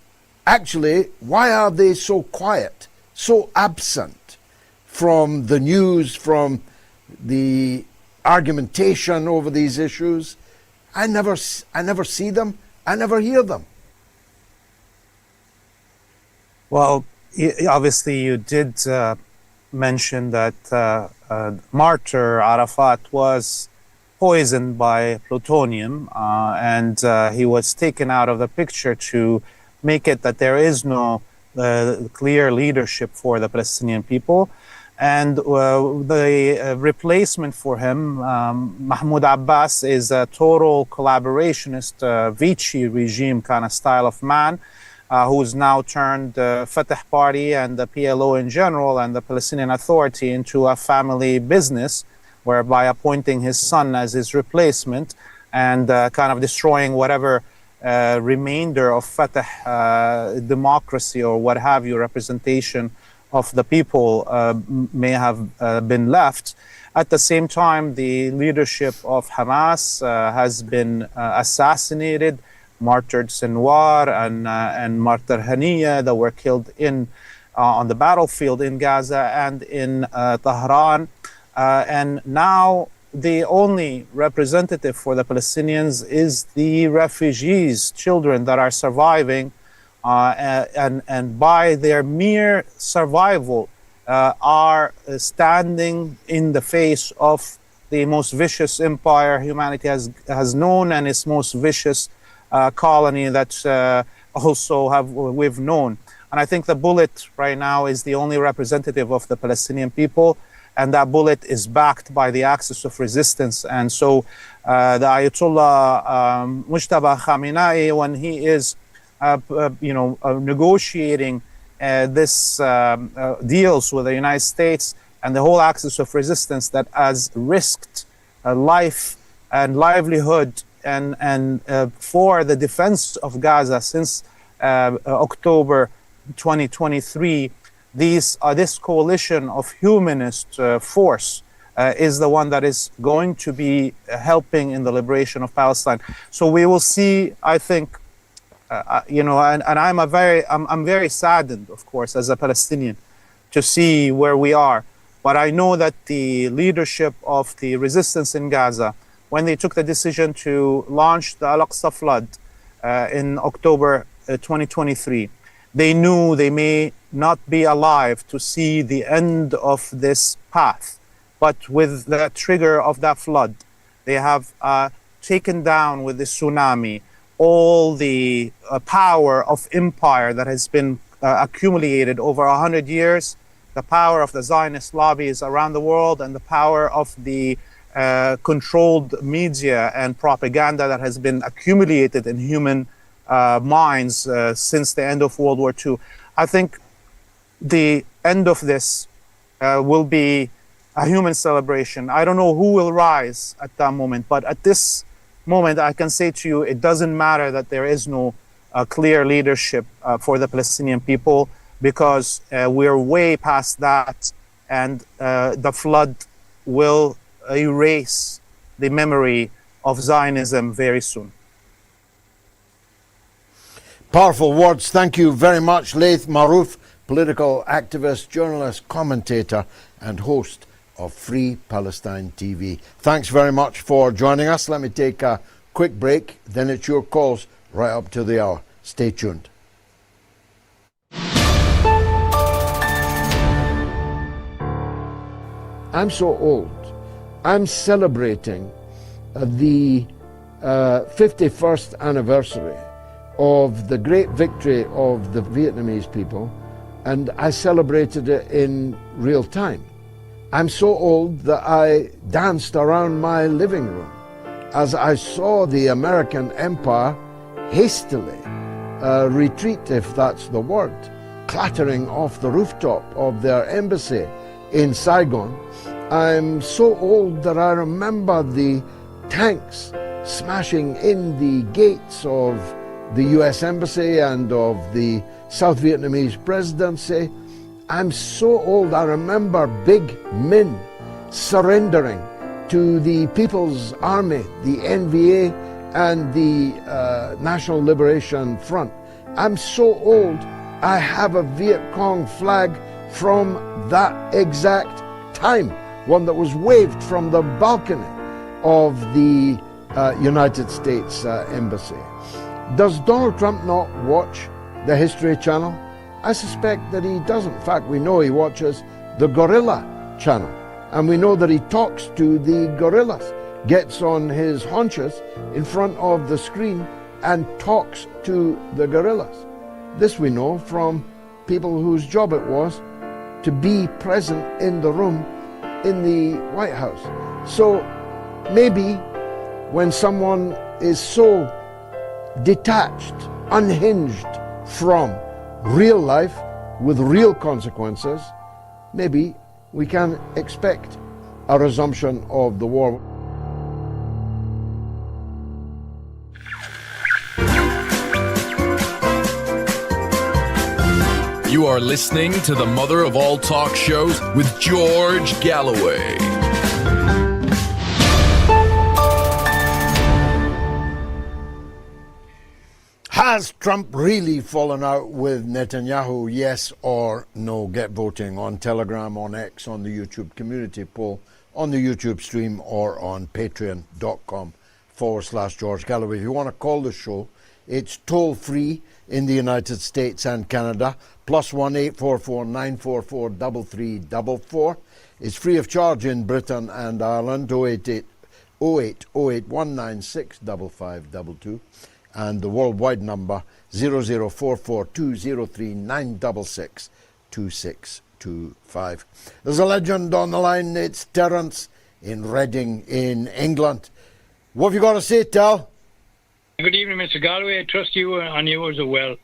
actually, why are they so quiet, so absent from the news, from the argumentation over these issues? I never see them, I never hear them. Well, obviously you did mention that martyr Arafat was poisoned by plutonium, and he was taken out of the picture to make it that there is no clear leadership for the Palestinian people. And the replacement for him, Mahmoud Abbas, is a total collaborationist, Vichy regime kind of style of man, who's now turned the Fatah Party and the PLO in general and the Palestinian Authority into a family business, whereby appointing his son as his replacement and kind of destroying whatever remainder of Fatah democracy or what have you, representation of the people may have been left. At the same time, the leadership of Hamas has been assassinated, martyred Sinwar and Martyr Haniya that were killed on the battlefield in Gaza and in Tehran. And now the only representative for the Palestinians is the refugees, children that are surviving, and by their mere survival are standing in the face of the most vicious empire humanity has known, and its most vicious colony that also we've known. And I think the bullet right now is the only representative of the Palestinian people, and that bullet is backed by the axis of resistance. And so the Ayatollah Mujtaba Khamenei, when he is negotiating this deals with the United States and the whole axis of resistance that has risked life and livelihood and for the defense of Gaza since October 2023, this coalition of humanist force is the one that is going to be helping in the liberation of Palestine. So we will see, I think, and I'm very saddened, of course, as a Palestinian, to see where we are. But I know that the leadership of the resistance in Gaza, when they took the decision to launch the Al-Aqsa flood in October 2023, they knew they may not be alive to see the end of this path. But with the trigger of that flood, they have taken down with the tsunami all the power of empire that has been accumulated over 100 years, the power of the Zionist lobbies around the world, and the power of the controlled media and propaganda that has been accumulated in human minds since the end of World War II. I think the end of this will be a human celebration. I don't know who will rise at that moment, but at this moment, I can say to you, it doesn't matter that there is no clear leadership for the Palestinian people, because we're way past that, and the flood will erase the memory of Zionism very soon. Powerful words. Thank you very much, Laith Marouf, political activist, journalist, commentator, and host of Free Palestine TV. Thanks very much for joining us. Let me take a quick break, then it's your calls right up to the hour. Stay tuned. I'm so old. I'm celebrating the 51st anniversary of the great victory of the Vietnamese people and I celebrated it in real time. I'm so old that I danced around my living room as I saw the American empire hastily retreat, if that's the word, clattering off the rooftop of their embassy in Saigon. I'm so old that I remember the tanks smashing in the gates of the US Embassy and of the South Vietnamese presidency. I'm so old I remember Big Min surrendering to the People's Army, the NVA, and the National Liberation Front. I'm so old I have a Viet Cong flag from that exact time, one that was waved from the balcony of the United States Embassy. Does Donald Trump not watch the History Channel? I suspect that he doesn't. In fact, we know he watches the Gorilla Channel, and we know that he talks to the gorillas, gets on his haunches in front of the screen and talks to the gorillas. This we know from people whose job it was to be present in the room in the White House. So maybe when someone is so detached, unhinged from real life with real consequences, maybe we can expect a resumption of the war. You are listening to the mother of all talk shows with George Galloway. Has Trump really fallen out with Netanyahu? Yes or no? Get voting on Telegram, on X, on the YouTube community poll, on the YouTube stream, or on patreon.com/George Galloway. If you want to call the show, it's toll free in the United States and Canada, +1 844 944 3344. It's free of charge in Britain and Ireland, 088 196 5522. And the worldwide number 0044203962625. There's a legend on the line. It's Terence in Reading in England. What have you got to say, Tel? Good evening, Mr. Galloway. I trust you and yours are well.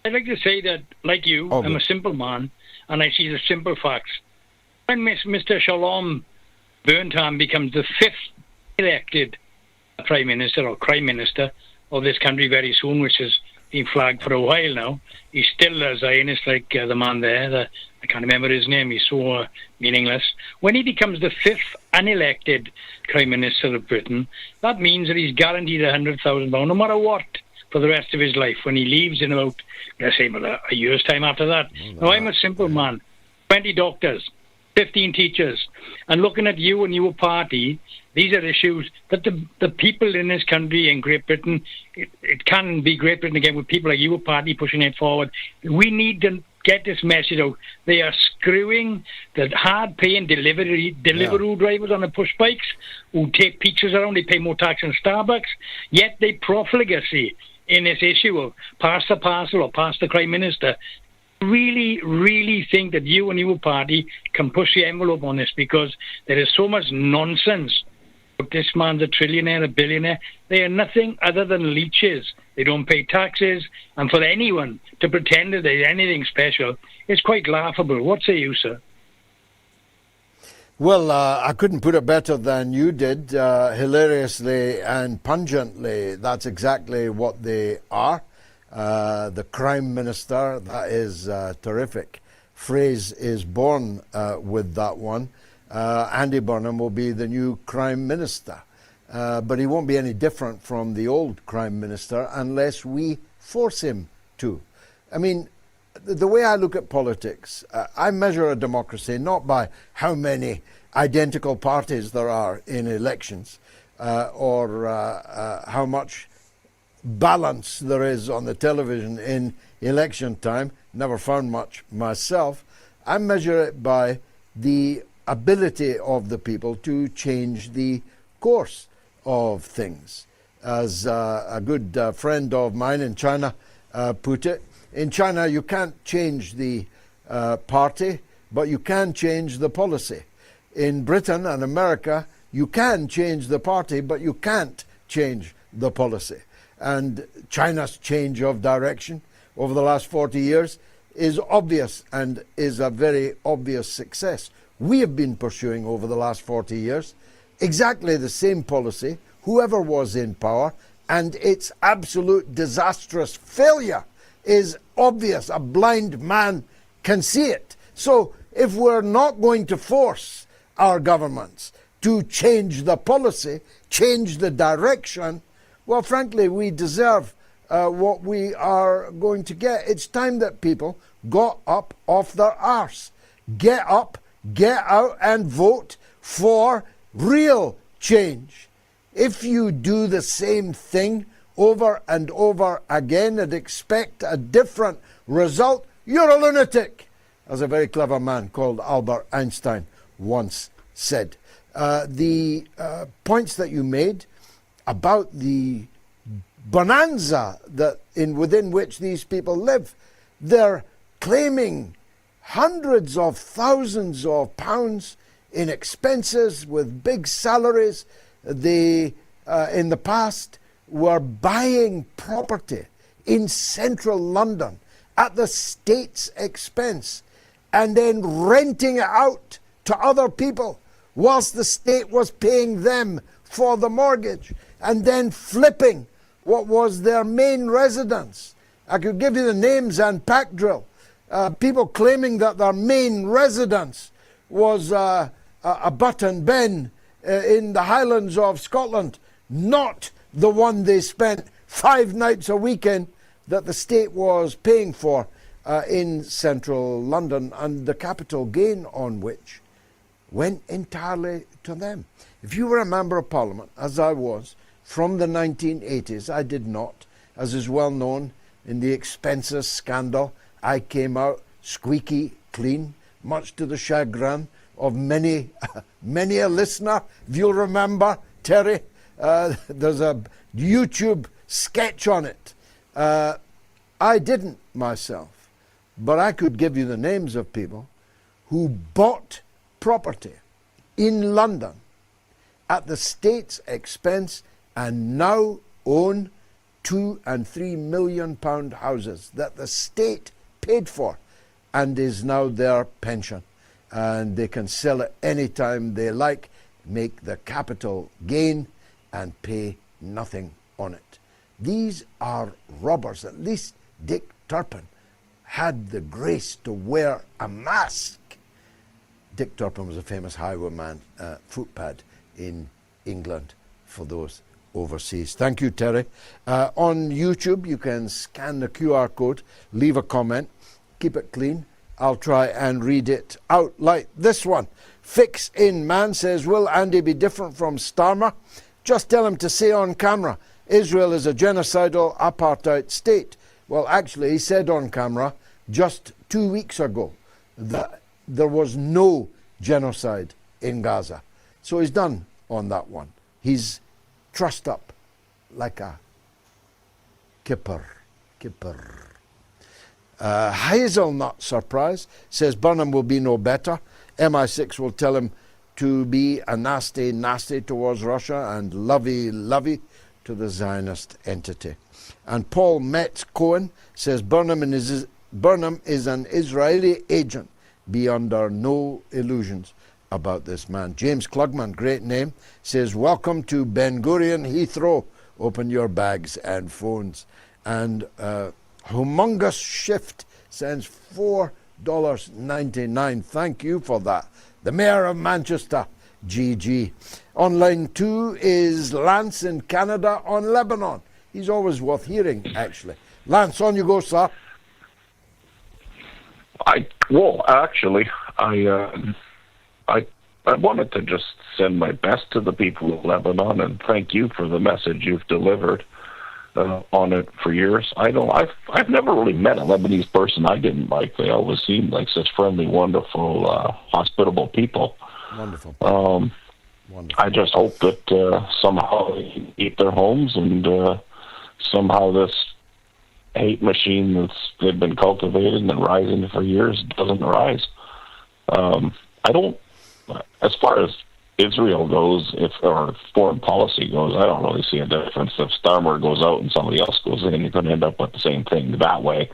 I'd like to say that, like you, I'm a simple man and I see the simple facts. When Mr. Shalom Burnham becomes the 5th elected Prime Minister or Crime Minister of this country very soon, which has been flagged for a while now. He's still a Zionist like the man there. I can't remember his name. He's so meaningless. When he becomes the 5th unelected Prime Minister of Britain, that means that he's guaranteed £100,000 no matter what for the rest of his life when he leaves in about, let's say, a year's time after that. Now, I'm a simple man. 20 doctors, 15 teachers, and looking at you and your party, these are issues that the people in this country, in Great Britain, it can be Great Britain again with people like your party pushing it forward. We need to get this message out. They are screwing the hard-paying Deliveroo drivers on the push bikes who take pictures around. They pay more tax than Starbucks, yet they profligacy in this issue of pass the parcel or pass the Prime Minister. Really, really think that you and your party can push the envelope on this, because there is so much nonsense. But this man's a trillionaire, a billionaire. They are nothing other than leeches. They don't pay taxes. And for anyone to pretend that there's anything special, it's quite laughable. What say you, sir? Well, I couldn't put it better than you did. Hilariously and pungently, that's exactly what they are. The Crime Minister, that is terrific. Phrase is born with that one. Andy Burnham will be the new Crime Minister. But he won't be any different from the old Crime Minister unless we force him to. I mean, the way I look at politics, I measure a democracy not by how many identical parties there are in elections or how much balance there is on the television in election time. Never found much myself. I measure it by the ability of the people to change the course of things. As a good friend of mine in China put it, in China you can't change the party, but you can change the policy. In Britain and America, you can change the party, but you can't change the policy. And China's change of direction over the last 40 years is obvious and is a very obvious success. We have been pursuing over the last 40 years exactly the same policy, whoever was in power, and its absolute disastrous failure is obvious. A blind man can see it. So if we're not going to force our governments to change the policy, change the direction, well, frankly, we deserve what we are going to get. It's time that people got up off their arse. Get up, get out and vote for real change. If you do the same thing over and over again and expect a different result, you're a lunatic, as a very clever man called Albert Einstein once said. The points that you made about the bonanza that within which these people live, they're claiming hundreds of thousands of pounds in expenses with big salaries. They, in the past, were buying property in central London at the state's expense and then renting it out to other people whilst the state was paying them for the mortgage, and then flipping what was their main residence. I could give you the names and pack drill. People claiming that their main residence was a Button Ben in the Highlands of Scotland, not the one they spent 5 nights a weekend that the state was paying for in central London, and the capital gain on which went entirely to them. If you were a member of Parliament, as I was, from the 1980s, I did not, as is well known in the expenses scandal. I came out squeaky clean, much to the chagrin of many a listener. If you'll remember, Terry, there's a YouTube sketch on it. I didn't myself, but I could give you the names of people who bought property in London at the state's expense and now own £2 and £3 million houses that the state paid for and is now their pension. And they can sell it anytime they like, make the capital gain and pay nothing on it. These are robbers. At least Dick Turpin had the grace to wear a mask. Dick Turpin was a famous highwayman, footpad in England for those overseas. Thank you, Terry. On YouTube, you can scan the QR code, leave a comment, keep it clean. I'll try and read it out like this one. Fix in Man says, will Andy be different from Starmer? Just tell him to say on camera, Israel is a genocidal apartheid state. Well, actually, he said on camera just 2 weeks ago that there was no genocide in Gaza. So he's done on that one. He's trussed up like a kipper. Hazelnut Surprise says Burnham will be no better. MI6 will tell him to be a nasty towards Russia and lovey to the Zionist entity. And Paul Metz Cohen says Burnham is an Israeli agent. Be under no illusions about this man. James Klugman, great name, says welcome to Ben Gurion Heathrow. Open your bags and phones. And Humongous Shift sends $4.99. Thank you for that. The Mayor of Manchester, GG. On line 2 is Lance in Canada on Lebanon. He's always worth hearing, actually. Lance, on you go, sir. I wanted to just send my best to the people of Lebanon and thank you for the message you've delivered on it for years. I've never really met a Lebanese person I didn't like. They always seemed like such friendly, wonderful, hospitable people. Wonderful. I just hope that somehow they can keep their homes and somehow this hate machine they've been cultivating and rising for years doesn't rise. I don't, as far as Israel goes, or foreign policy goes, I don't really see a difference. If Starmer goes out and somebody else goes in, you're going to end up with the same thing that way.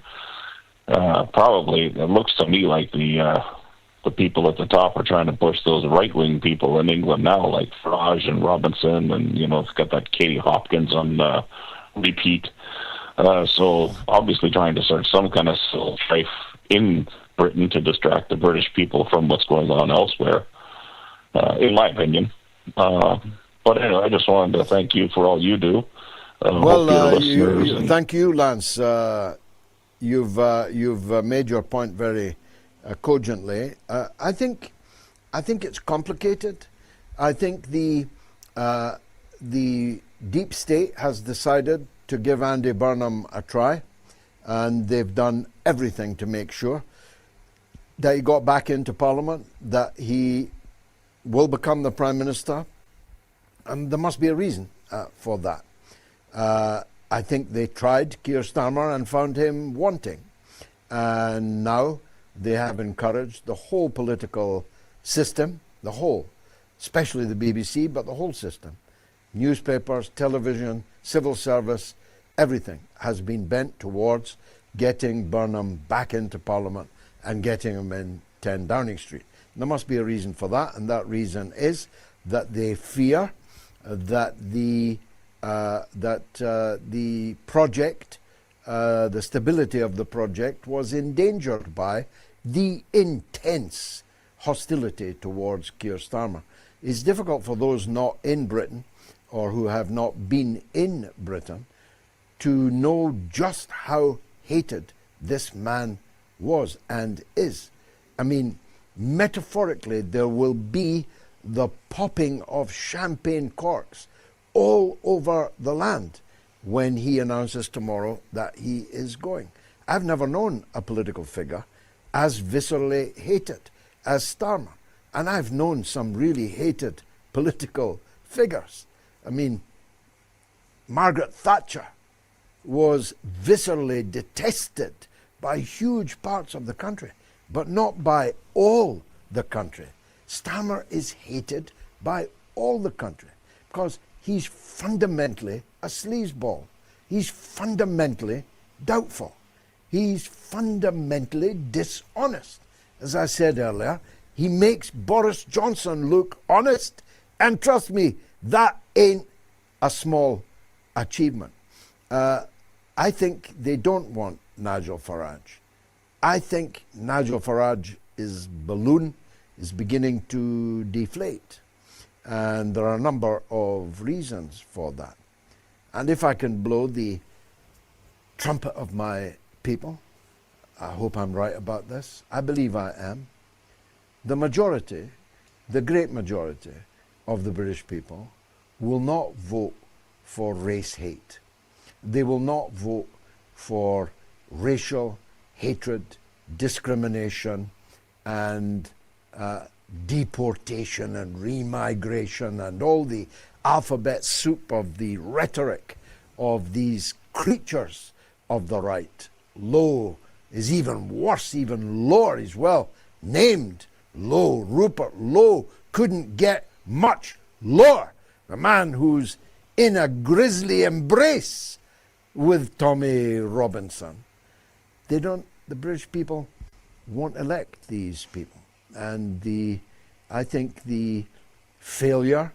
Probably, it looks to me like the people at the top are trying to push those right-wing people in England now, like Farage and Robinson, and, it's got that Katie Hopkins on repeat. So obviously trying to start some kind of civil strife in Britain to distract the British people from what's going on elsewhere, in my opinion. But anyway, I just wanted to thank you for all you do. Thank you, Lance. You've made your point very cogently. I think it's complicated. I think the deep state has decided to give Andy Burnham a try, and they've done everything to make sure that he got back into Parliament, that he will become the Prime Minister, and there must be a reason for that. I think they tried Keir Starmer and found him wanting, and now they have encouraged the whole political system, especially the BBC, but the whole system, newspapers, television, civil service, everything has been bent towards getting Burnham back into Parliament and getting him in 10 Downing Street. There must be a reason for that, and that reason is that they fear that the project, the stability of the project, was endangered by the intense hostility towards Keir Starmer. It's difficult for those not in Britain or who have not been in Britain to know just how hated this man was and is. I mean, metaphorically, there will be the popping of champagne corks all over the land when he announces tomorrow that he is going. I've never known a political figure as viscerally hated as Starmer, and I've known some really hated political figures. I mean, Margaret Thatcher was viscerally detested by huge parts of the country, but not by all the country. Starmer is hated by all the country because he's fundamentally a sleazeball. He's fundamentally doubtful. He's fundamentally dishonest. As I said earlier, he makes Boris Johnson look honest, and trust me, that ain't a small achievement. I think they don't want Nigel Farage. I think Nigel Farage's balloon is beginning to deflate, and there are a number of reasons for that. And if I can blow the trumpet of my people, I hope I'm right about this, I believe I am, the majority, the great majority of the British people will not vote for race hate. They will not vote for racial hatred, discrimination, and deportation and remigration and all the alphabet soup of the rhetoric of these creatures of the right. Lowe is even worse, even lower. He's well named Lowe. Rupert Lowe couldn't get much lower. The man who's in a grisly embrace with Tommy Robinson. The British people won't elect these people. And I think the failure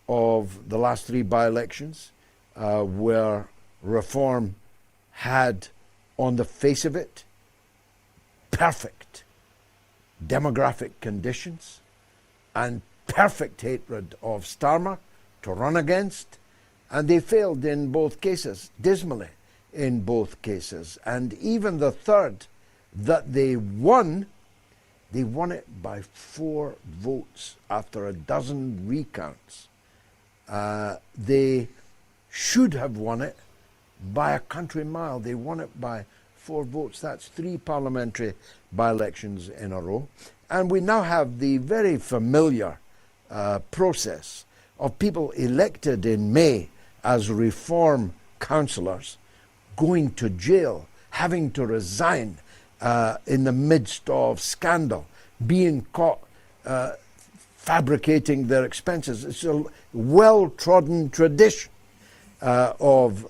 of the last 3 by-elections, where reform had, on the face of it, perfect demographic conditions and perfect hatred of Starmer to run against, and they failed in both cases, dismally in both cases. And even the third that they won it by 4 votes after a dozen recounts. They should have won it by a country mile. They won it by 4 votes. That's 3 parliamentary by-elections in a row. And we now have the very familiar process of people elected in May as reform councillors going to jail having to resign in the midst of scandal, being caught fabricating their expenses. It's a well-trodden tradition of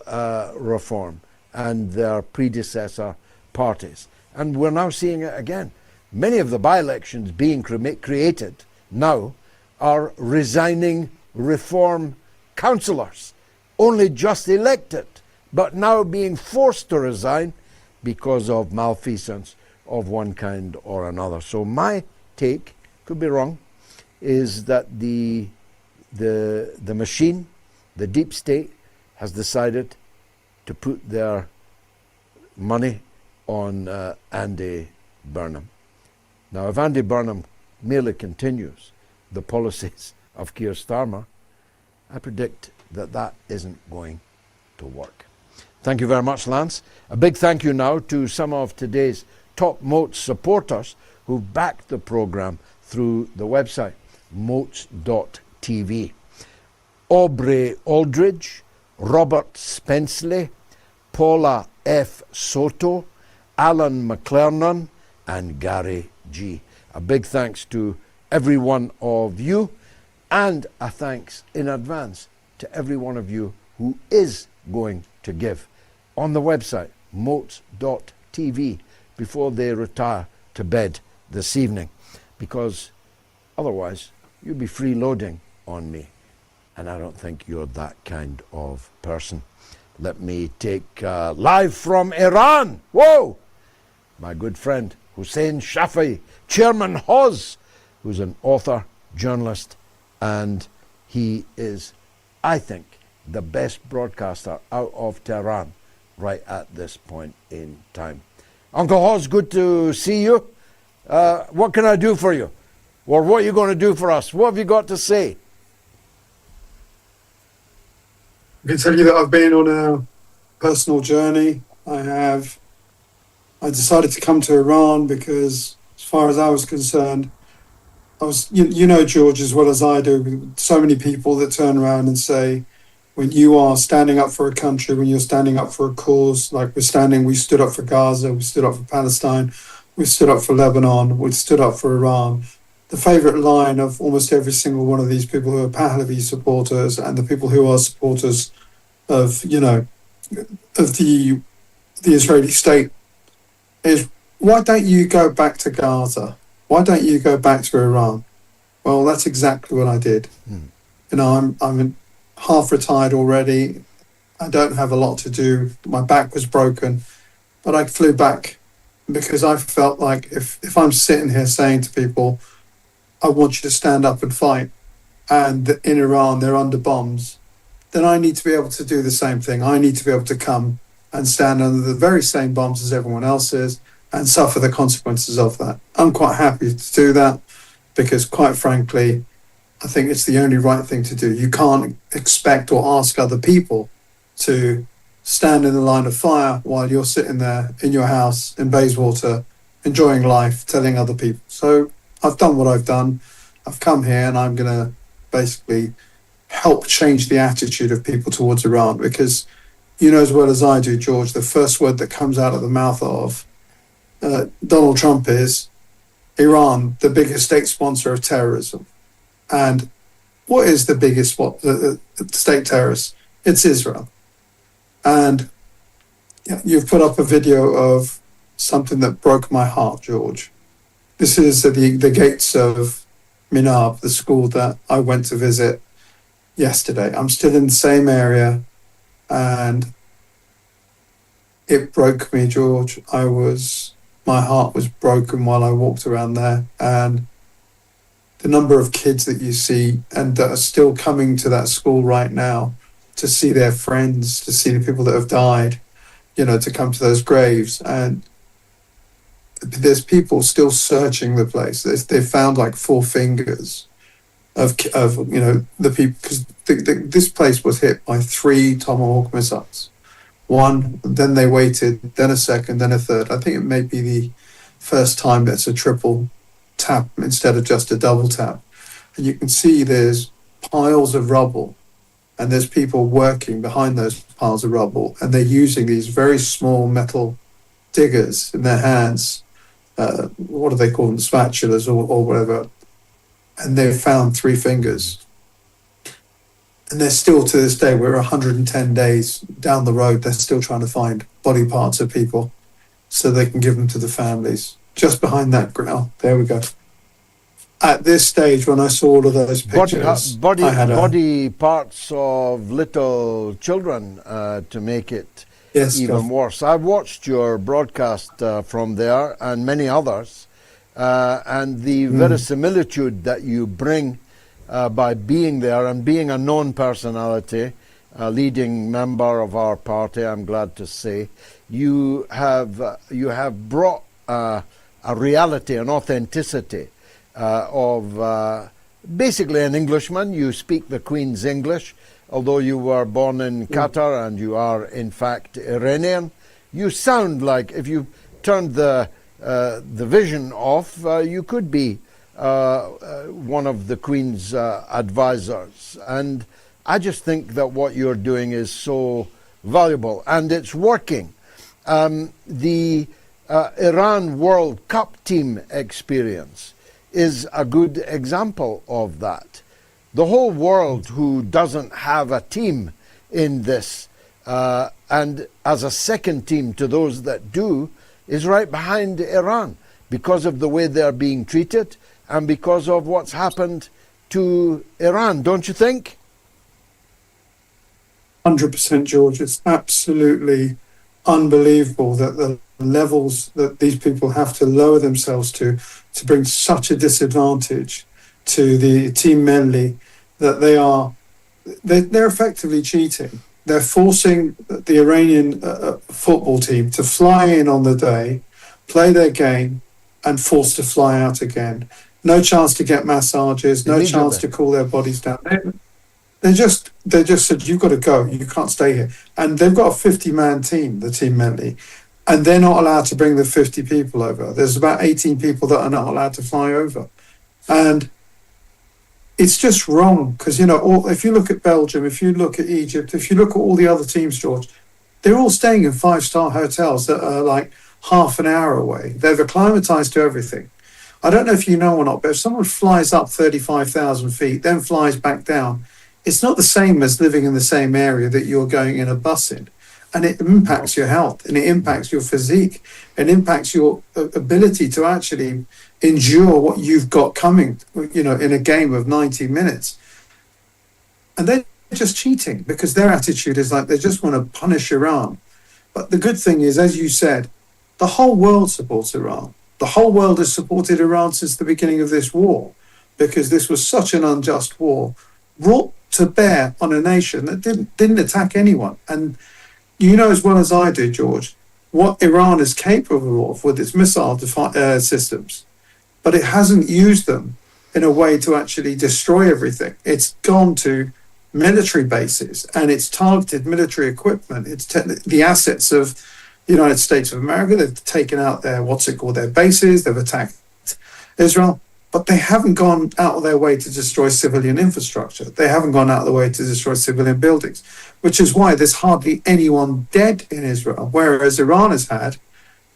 reform and their predecessor parties. And we're now seeing it again. Many of the by-elections being created now are resigning reform councillors, only just elected, but now being forced to resign because of malfeasance of one kind or another. So my take, could be wrong, is that the machine, the deep state, has decided to put their money on Andy Burnham. Now, if Andy Burnham merely continues the policies of Keir Starmer, I predict that that isn't going to work. Thank you very much, Lance. A big thank you now to some of today's top Moats supporters who backed the programme through the website, moats.tv. Aubrey Aldridge, Robert Spenceley, Paula F. Soto, Alan McClernon, and Gary G. A big thanks to every one of you, and a thanks in advance to every one of you who is going to give on the website, moats.tv, before they retire to bed this evening, because otherwise you'll be freeloading on me, and I don't think you're that kind of person. Let me take live from Iran, whoa, my good friend Hussain Shafiei, Chairman Hoz, who's an author, journalist, and he is, I think, the best broadcaster out of Tehran right at this point in time. Uncle Hoz, good to see you. What can I do for you? Or what are you going to do for us? What have you got to say? I can tell you that I've been on a personal journey. I decided to come to Iran because, as far as I was concerned, you know, George, as well as I do, so many people that turn around and say, when you are standing up for a country, when you're standing up for a cause, like we stood up for Gaza, we stood up for Palestine, we stood up for Lebanon, we stood up for Iran. The favourite line of almost every single one of these people who are Pahlavi supporters and the people who are supporters of, you know, of the Israeli state is, why don't you go back to Gaza? Why don't you go back to Iran? Well, that's exactly what I did. You know, I'm half retired already. I don't have a lot to do. My back was broken, but I flew back because I felt like if I'm sitting here saying to people, I want you to stand up and fight, and in Iran they're under bombs, then I need to be able to do the same thing. I need to be able to come and stand under the very same bombs as everyone else is and suffer the consequences of that. I'm quite happy to do that because, quite frankly, I think it's the only right thing to do. You can't expect or ask other people to stand in the line of fire while you're sitting there in your house in Bayswater, enjoying life, telling other people. So I've done what I've done. I've come here and I'm going to basically help change the attitude of people towards Iran, because you know as well as I do, George, the first word that comes out of the mouth of Donald Trump is Iran, the biggest state sponsor of terrorism. And what is the biggest state terrorist? It's Israel. And you've put up a video of something that broke my heart, George. This is the gates of Minab, the school that I went to visit yesterday. I'm still in the same area, and it broke me, George. My heart was broken while I walked around there, and the number of kids that you see and that are still coming to that school right now to see their friends, to see the people that have died, you know, to come to those graves. And there's people still searching the place. They've found like 4 fingers of you know, the people, because this place was hit by 3 Tomahawk missiles. One, then they waited, then a second, then a third. I think it may be the first time that's a triple tap instead of just a double tap. And you can see there's piles of rubble, and there's people working behind those piles of rubble, and they're using these very small metal diggers in their hands. What do they call them? Spatulas or whatever. And they've found 3 fingers. And they're still, to this day, we're 110 days down the road, they're still trying to find body parts of people so they can give them to the families. Just behind that ground. There we go. At this stage, when I saw all of those pictures, body parts of little children to make it even worse. I've watched your broadcast from there and many others, and the verisimilitude that you bring by being there and being a known personality, a leading member of our party, I'm glad to say, you have brought a reality, an authenticity of basically an Englishman. You speak the Queen's English, although you were born in Qatar and you are in fact Iranian. You sound like, if you turned the vision off, you could be one of the Queen's advisors. And I just think that what you're doing is so valuable, and it's working. The Iran World Cup team experience is a good example of that. The whole world who doesn't have a team in this, and as a second team to those that do, is right behind Iran because of the way they're being treated and because of what's happened to Iran, don't you think? 100%, George. It's absolutely unbelievable that the levels that these people have to lower themselves to bring such a disadvantage to the team Melli, that they're effectively cheating. They're forcing the Iranian football team to fly in on the day, play their game, and forced to fly out again. No chance to get massages, no chance to cool their bodies down. They just said, you've got to go, you can't stay here. And they've got a 50-man team, the team Melli, and they're not allowed to bring the 50 people over. There's about 18 people that are not allowed to fly over. And it's just wrong, because, you know, if you look at Belgium, if you look at Egypt, if you look at all the other teams, George, they're all staying in 5-star hotels that are like half an hour away. They've acclimatized to everything. I don't know if you know or not, but if someone flies up 35,000 feet, then flies back down, it's not the same as living in the same area that you're going in a bus in. And it impacts your health, and it impacts your physique, and impacts your ability to actually endure what you've got coming, you know, in a game of 90 minutes. And they're just cheating, because their attitude is like they just want to punish Iran. But the good thing is, as you said, the whole world supports Iran. The whole world has supported Iran since the beginning of this war, because this was such an unjust war brought to bear on a nation that didn't attack anyone. And you know as well as I do, George, what Iran is capable of with its missile systems, but it hasn't used them in a way to actually destroy everything. It's gone to military bases and it's targeted military equipment. It's the assets of the United States of America. They've taken out their bases. They've attacked Israel. But they haven't gone out of their way to destroy civilian infrastructure. They haven't gone out of the way to destroy civilian buildings, which is why there's hardly anyone dead in Israel. Whereas Iran has had,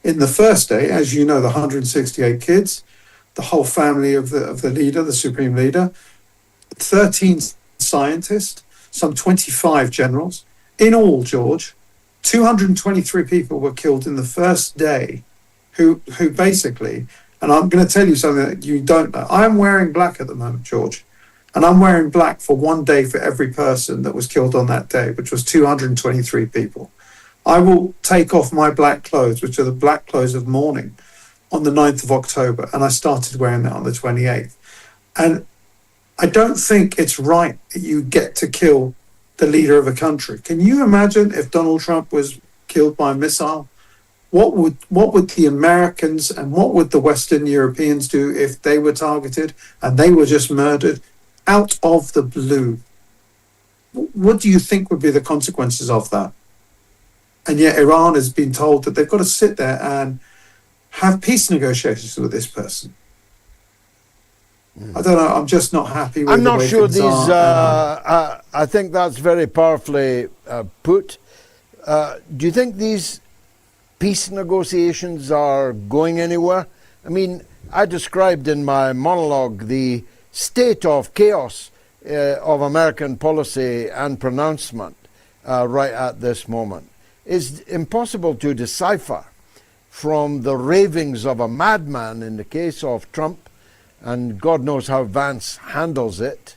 in the first day, as you know, the 168 kids, the whole family of the leader, the supreme leader, 13 scientists, some 25 generals. In all, George, 223 people were killed in the first day who basically... And I'm going to tell you something that you don't know. I'm wearing black at the moment, George. And I'm wearing black for one day for every person that was killed on that day, which was 223 people. I will take off my black clothes, which are the black clothes of mourning, on the 9th of October. And I started wearing that on the 28th. And I don't think it's right that you get to kill the leader of a country. Can you imagine if Donald Trump was killed by a missile? What would the Americans and what would the Western Europeans do if they were targeted and they were just murdered out of the blue? What do you think would be the consequences of that? And yet Iran has been told that they've got to sit there and have peace negotiations with this person. I don't know. I'm just not happy with the way things are. I think that's very powerfully put. Do you think these peace negotiations are going anywhere? I mean, I described in my monologue the state of chaos of American policy and pronouncement right at this moment. It's impossible to decipher from the ravings of a madman in the case of Trump, and God knows how Vance handles it,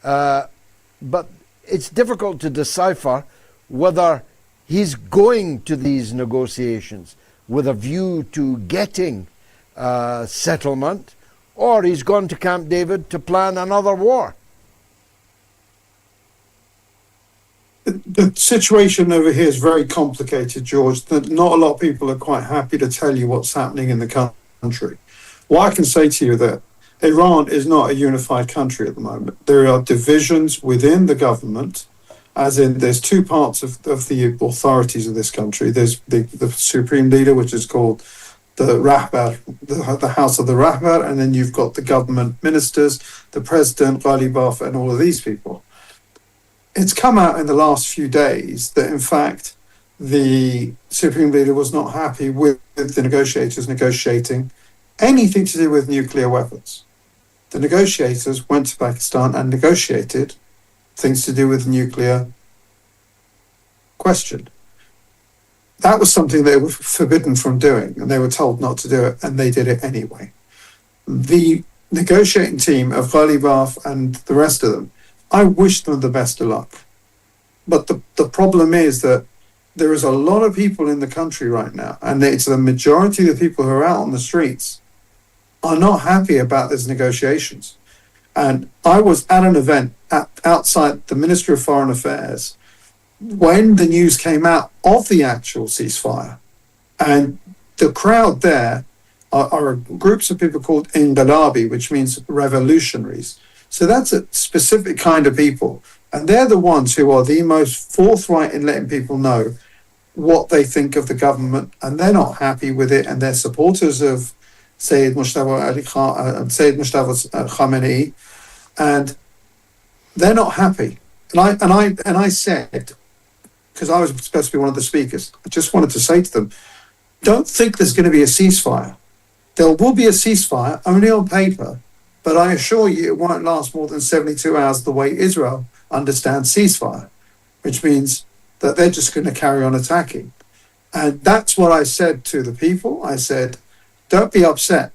but it's difficult to decipher whether he's going to these negotiations with a view to getting settlement, or he's gone to Camp David to plan another war. The situation over here is very complicated, George. Not a lot of people are quite happy to tell you what's happening in the country. What I can say to you that Iran is not a unified country at the moment. There are divisions within the government, as in there's two parts of the authorities of this country. There's the supreme leader, which is called the Rahbar, the House of the Rahbar, and then you've got the government ministers, the president, Ghalibaf, and all of these people. It's come out in the last few days that, in fact, the supreme leader was not happy with the negotiators negotiating anything to do with nuclear weapons. The negotiators went to Pakistan and negotiated things to do with the nuclear question. That was something they were forbidden from doing, and they were told not to do it, and they did it anyway. The negotiating team of Ghalibaf and the rest of them, I wish them the best of luck. But the problem is that there is a lot of people in the country right now, and it's the majority of the people who are out on the streets are not happy about these negotiations. And I was at an event outside the Ministry of Foreign Affairs when the news came out of the actual ceasefire. And the crowd there are groups of people called Inqalabi, which means revolutionaries. So that's a specific kind of people. And they're the ones who are the most forthright in letting people know what they think of the government, and they're not happy with it, and they're supporters of Sayyid Mustafa Khamenei, and they're not happy. And I said, because I was supposed to be one of the speakers, I just wanted to say to them, don't think there's going to be a ceasefire. There will be a ceasefire, only on paper, but I assure you it won't last more than 72 hours the way Israel understands ceasefire, which means that they're just going to carry on attacking. And that's what I said to the people. I said, don't be upset.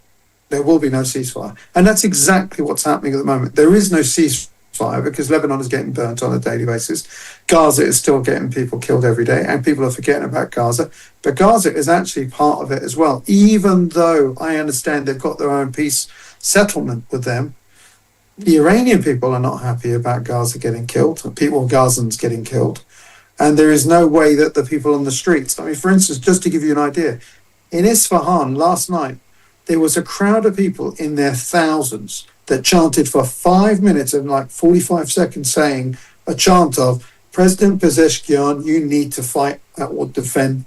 There will be no ceasefire. And that's exactly what's happening at the moment. There is no ceasefire because Lebanon is getting burnt on a daily basis. Gaza is still getting people killed every day, and people are forgetting about Gaza. But Gaza is actually part of it as well, even though I understand they've got their own peace settlement with them. The Iranian people are not happy about Gaza getting killed, people, Gazans getting killed. And there is no way that the people on the streets, I mean, for instance, just to give you an idea, in Isfahan last night, there was a crowd of people in their thousands that chanted for 5 minutes and like 45 seconds saying a chant of, President Pezeshkian, you need to fight or defend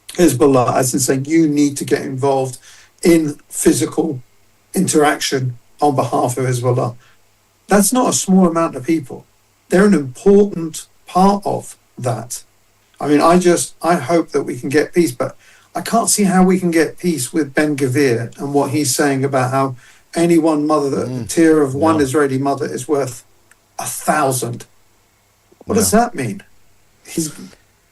Hezbollah, as in saying you need to get involved in physical interaction on behalf of Hezbollah. That's not a small amount of people. They're an important part of that. I mean, I hope that we can get peace, but I can't see how we can get peace with Ben Gvir and what he's saying about how any one mother, a tear of one Israeli mother is worth 1,000. What does that mean? He's,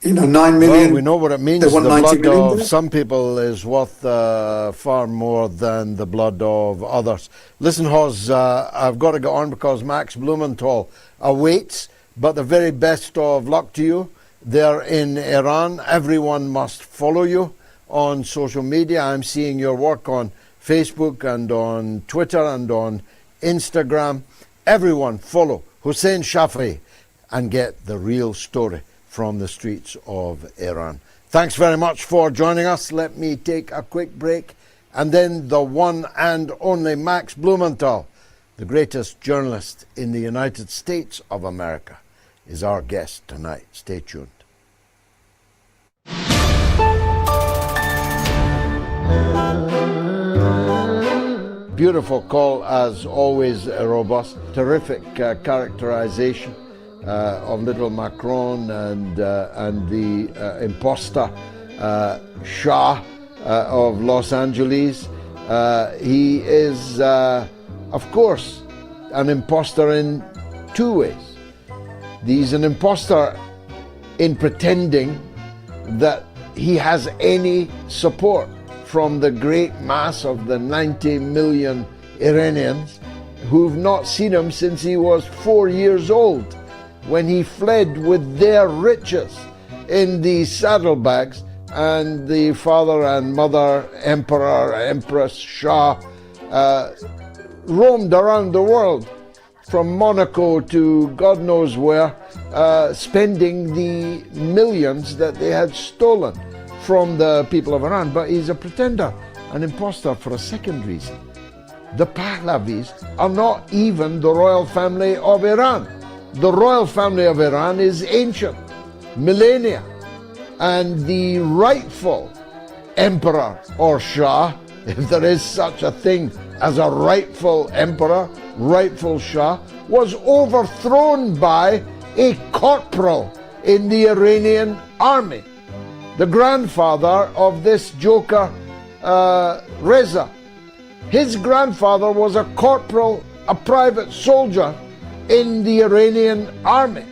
9 million. Well, we know what it means. The blood of there? some people is worth far more than the blood of others. Listen, Hoz, I've got to get on because Max Blumenthal awaits, but the very best of luck to you. They're in Iran. Everyone must follow you on social media. I'm seeing your work on Facebook and on Twitter and on Instagram. Everyone follow Hussain Shafiei and get the real story from the streets of Iran. Thanks very much for joining us. Let me take a quick break, and then the one and only Max Blumenthal, the greatest journalist in the United States of America, is our guest tonight. Stay tuned. Beautiful call, as always, robust. Terrific characterization of little Macron and the imposter Shah of Los Angeles. He is, of course, an imposter in two ways. He's an imposter in pretending that he has any support from the great mass of the 90 million Iranians who've not seen him since he was 4 years old, when he fled with their riches in the saddlebags, and the father and mother, emperor, empress, Shah, roamed around the world from Monaco to God knows where, spending the millions that they had stolen from the people of Iran. But he's a pretender, an imposter for a second reason. The Pahlavis are not even the royal family of Iran. The royal family of Iran is ancient, millennia, and the rightful emperor or Shah, if there is such a thing as a rightful emperor, rightful Shah, was overthrown by a corporal in the Iranian army, the grandfather of this joker Reza. His grandfather was a corporal, a private soldier in the Iranian army,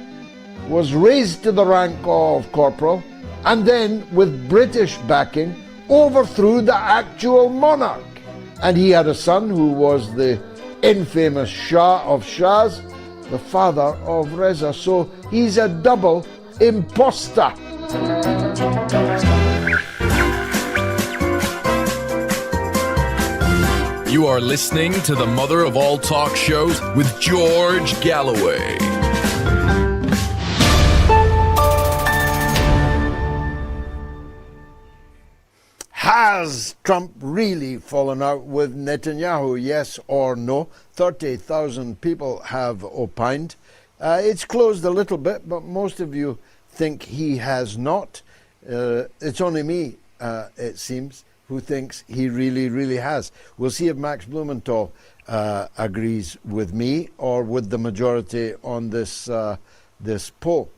was raised to the rank of corporal, and then, with British backing, overthrew the actual monarch. And he had a son who was the infamous Shah of Shahs, the father of Reza. So he's a double imposter. You are listening to the mother of all talk shows with George Galloway. Has Trump really fallen out with Netanyahu, yes or no? 30,000 people have opined. It's closed a little bit, but most of you think he has not. It's only me, it seems, who thinks he really has. We'll see if Max Blumenthal agrees with me or with the majority on this poll.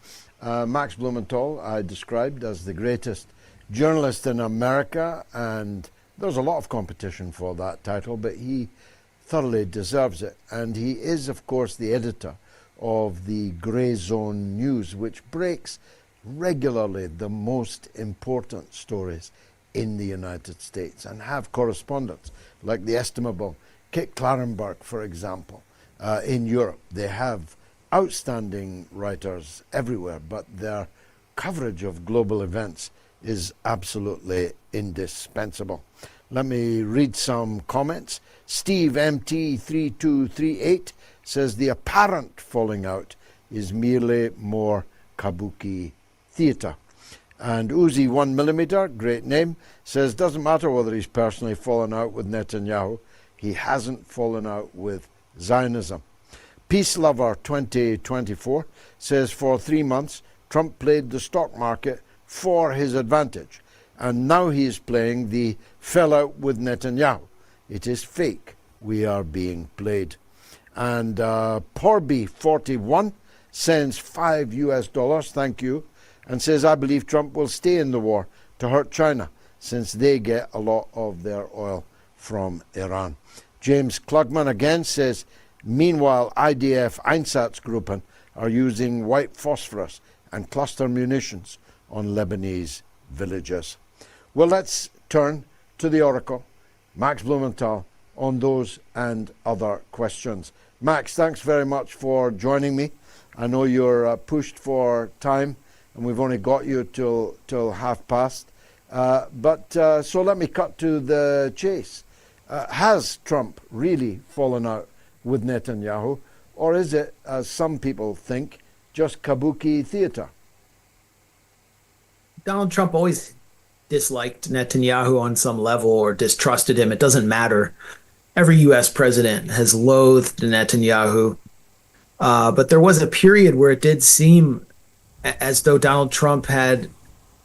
Max Blumenthal I described as the greatest journalist in America, and there's a lot of competition for that title, but he thoroughly deserves it. And he is, of course, the editor of the Grey Zone News, which breaks regularly the most important stories in the United States, and have correspondents like the estimable Kit Clarenberg, for example, in Europe. They have outstanding writers everywhere, but their coverage of global events is absolutely indispensable. Let me read some comments. Steve MT3238 says the apparent falling out is merely more kabuki theatre. And Uzi 1mm, great name, says doesn't matter whether he's personally fallen out with Netanyahu, he hasn't fallen out with Zionism. Peace Lover 2024 says for 3 months Trump played the stock market for his advantage, and now he is playing the fell out with Netanyahu. It is fake. We are being played. And Porby41 sends $5 thank you, and says, I believe Trump will stay in the war to hurt China, since they get a lot of their oil from Iran. James Klugman again says, meanwhile, IDF Einsatzgruppen are using white phosphorus and cluster munitions on Lebanese villages. Well, let's turn to the Oracle, Max Blumenthal, on those and other questions. Max, thanks very much for joining me. I know you're pushed for time, and we've only got you till past. So let me cut to the chase. Has Trump really fallen out with Netanyahu, or is it, as some people think, just kabuki theatre? Donald Trump always disliked Netanyahu on some level or distrusted him. It doesn't matter. Every U.S. president has loathed Netanyahu. But there was a period where it did seem as though Donald Trump had,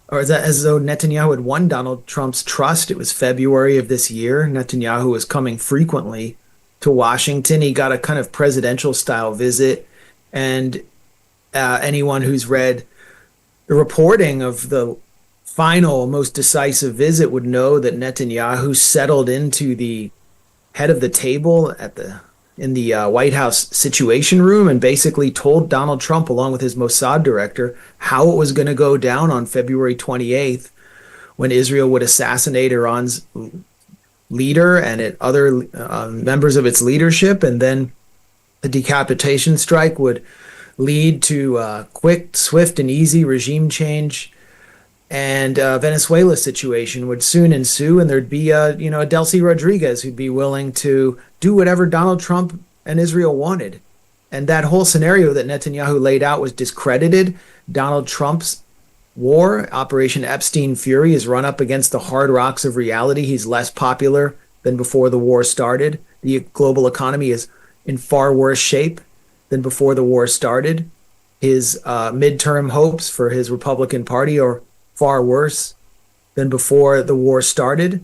or as though Netanyahu had won Donald Trump's trust. It was February of this year. Netanyahu was coming frequently to Washington. He got a kind of presidential style visit. And anyone who's read the reporting of the final, most decisive visit would know that Netanyahu settled into the head of the table in the White House Situation Room and basically told Donald Trump, along with his Mossad director, how it was going to go down on February 28th when Israel would assassinate Iran's leader and other members of its leadership, and then the decapitation strike would lead to quick, swift, and easy regime change. And Venezuela's situation would soon ensue, and there'd be a Delcy Rodriguez who'd be willing to do whatever Donald Trump and Israel wanted. And that whole scenario that Netanyahu laid out was discredited. Donald Trump's war, Operation Epstein Fury, is run up against the hard rocks of reality. He's less popular than before the war started. The global economy is in far worse shape than before the war started. His midterm hopes for his Republican Party are far worse than before the war started.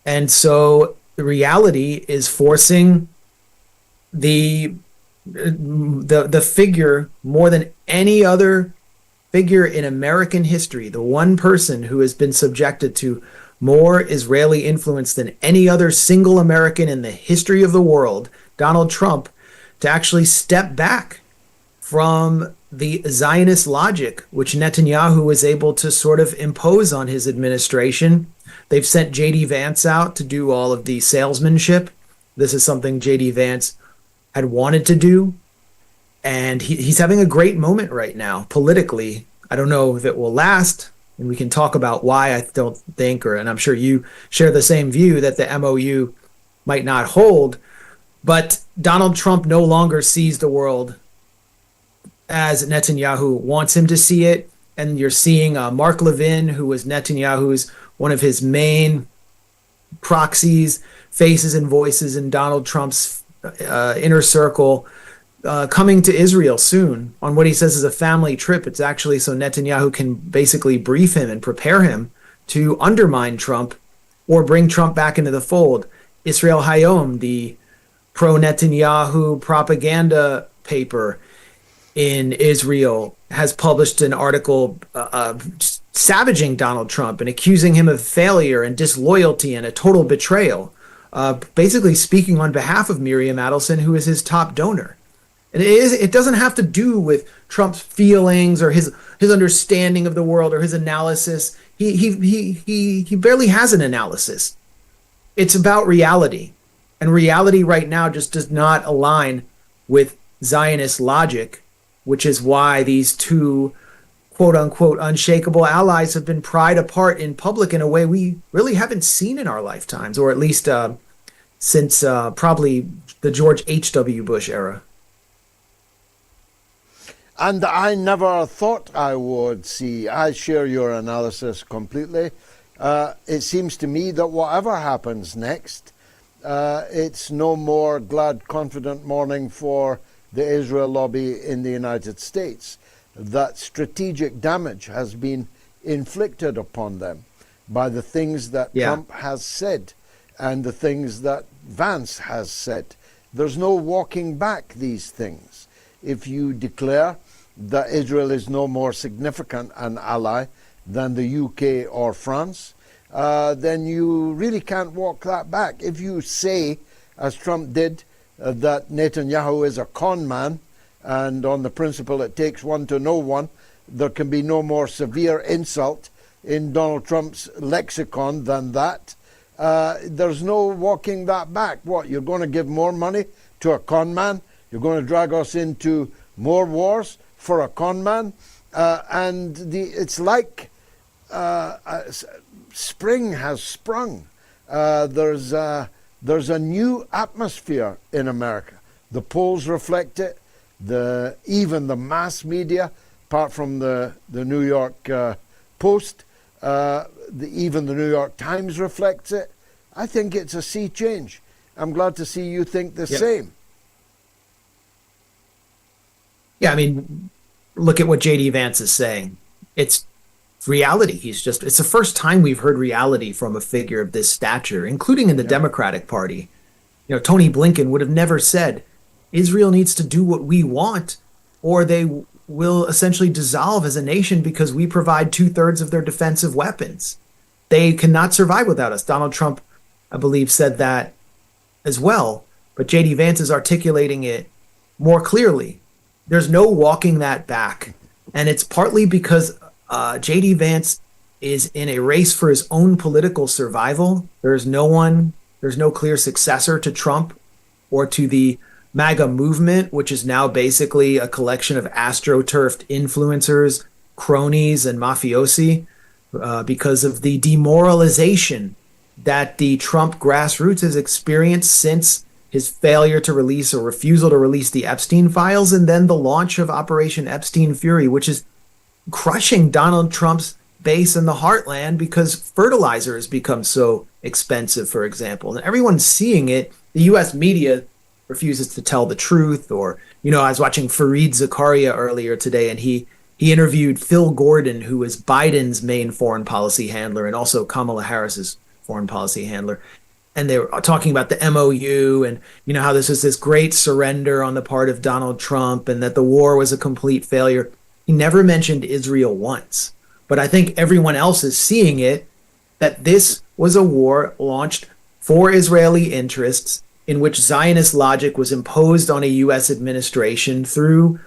And so the reality is forcing the figure, more than any other figure in American history, the one person who has been subjected to more Israeli influence than any other single American in the history of the world, Donald Trump, to actually step back from the Zionist logic, which Netanyahu was able to sort of impose on his administration. They've sent J.D. Vance out to do all of the salesmanship. This is something J.D. Vance had wanted to do. And he's having a great moment right now, politically. I don't know if it will last, and we can talk about why. I don't think, and I'm sure you share the same view, that the MOU might not hold. But Donald Trump no longer sees the world as Netanyahu wants him to see it. And you're seeing Mark Levin, who was Netanyahu's one of his main proxies, faces and voices in Donald Trump's inner circle, coming to Israel soon on what he says is a family trip. It's actually so Netanyahu can basically brief him and prepare him to undermine Trump or bring Trump back into the fold. Israel Hayom, the pro-Netanyahu propaganda paper in Israel, has published an article savaging Donald Trump and accusing him of failure and disloyalty and a total betrayal, basically speaking on behalf of Miriam Adelson, who is his top donor. And it doesn't have to do with Trump's feelings or his understanding of the world or his analysis. He barely has an analysis. It's about reality. And reality right now just does not align with Zionist logic, which is why these two quote-unquote unshakable allies have been pried apart in public in a way we really haven't seen in our lifetimes, or at least since probably the George H.W. Bush era. And I never thought I would see. I share your analysis completely. It seems to me that whatever happens next, it's no more glad, confident morning for the Israel lobby in the United States. That strategic damage has been inflicted upon them by the things that Trump has said and the things that Vance has said. There's no walking back these things. If you declare that Israel is no more significant an ally than the UK or France, then you really can't walk that back. If you say, as Trump did, that Netanyahu is a con man, and on the principle it takes one to know one, there can be no more severe insult in Donald Trump's lexicon than that. There's no walking that back. What, you're going to give more money to a con man? You're going to drag us into more wars for a con man? It's like spring has sprung. There's a new atmosphere in America. The polls reflect it. Even the mass media, apart from the New York Post, even the New York Times reflects it. I think it's a sea change. I'm glad to see you think the same. Yeah, I mean, look at what J.D. Vance is saying. It's reality. It's the first time we've heard reality from a figure of this stature, including in the Democratic Party. You know, Tony Blinken would have never said, Israel needs to do what we want, or they will essentially dissolve as a nation because we provide 2/3 of their defensive weapons. They cannot survive without us. Donald Trump, I believe, said that as well, but JD Vance is articulating it more clearly. There's no walking that back. And it's partly because JD Vance is in a race for his own political survival. There's no clear successor to Trump or to the MAGA movement, which is now basically a collection of astroturfed influencers, cronies, and mafiosi, because of the demoralization that the Trump grassroots has experienced since his failure to release or refusal to release the Epstein files, and then the launch of Operation Epstein Fury, which is crushing Donald Trump's base in the heartland because fertilizer has become so expensive, for example. And everyone's seeing it. The U.S. media refuses to tell the truth. Or, I was watching Fareed Zakaria earlier today, and he interviewed Phil Gordon, who is Biden's main foreign policy handler and also Kamala Harris's foreign policy handler. And they were talking about the MOU and, how this was this great surrender on the part of Donald Trump and that the war was a complete failure. He never mentioned Israel once. But I think everyone else is seeing it, that this was a war launched for Israeli interests in which Zionist logic was imposed on a U.S. administration through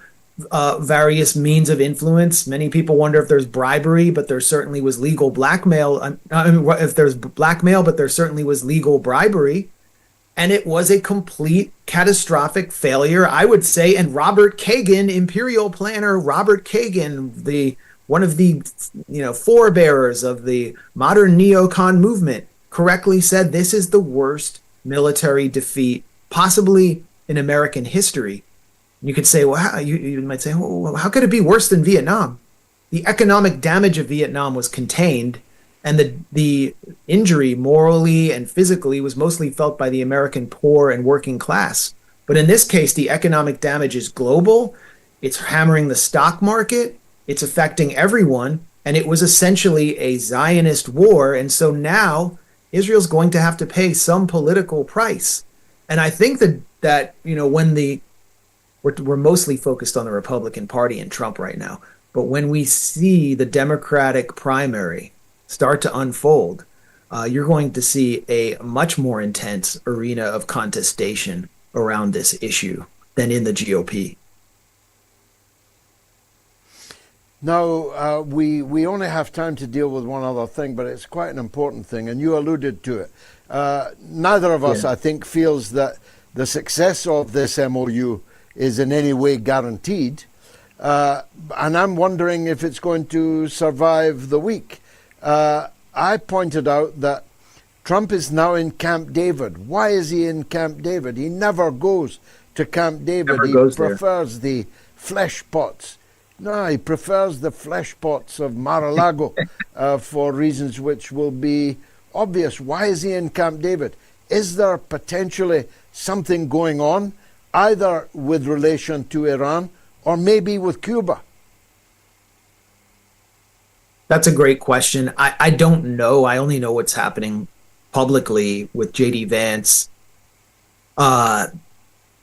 various means of influence. Many people wonder if there's bribery, but there certainly was legal blackmail. If there's blackmail, but there certainly was legal bribery. And it was a complete catastrophic failure, I would say. And Robert Kagan, imperial planner Robert Kagan, one of the forebearers of the modern neocon movement, correctly said this is the worst military defeat possibly in American history. You could say, well, you might say, well, how could it be worse than Vietnam? The economic damage of Vietnam was contained, and the injury morally and physically was mostly felt by the American poor and working class. But in this case, the economic damage is global. It's hammering the stock market. It's affecting everyone. And it was essentially a Zionist war. And so now Israel's going to have to pay some political price. And I think that when we're mostly focused on the Republican Party and Trump right now. But when we see the Democratic primary start to unfold, you're going to see a much more intense arena of contestation around this issue than in the GOP. Now, we only have time to deal with one other thing, but it's quite an important thing, and you alluded to it. Neither of us, I think, feels that the success of this MOU is in any way guaranteed. And I'm wondering if it's going to survive the week. I pointed out that Trump is now in Camp David. Why is he in Camp David? He never goes to Camp David. He prefers the flesh pots. No, he prefers the flesh pots of Mar-a-Lago for reasons which will be obvious. Why is he in Camp David? Is there potentially something going on, either with relation to Iran or maybe with Cuba? That's a great question. I don't know. I only know what's happening publicly with JD Vance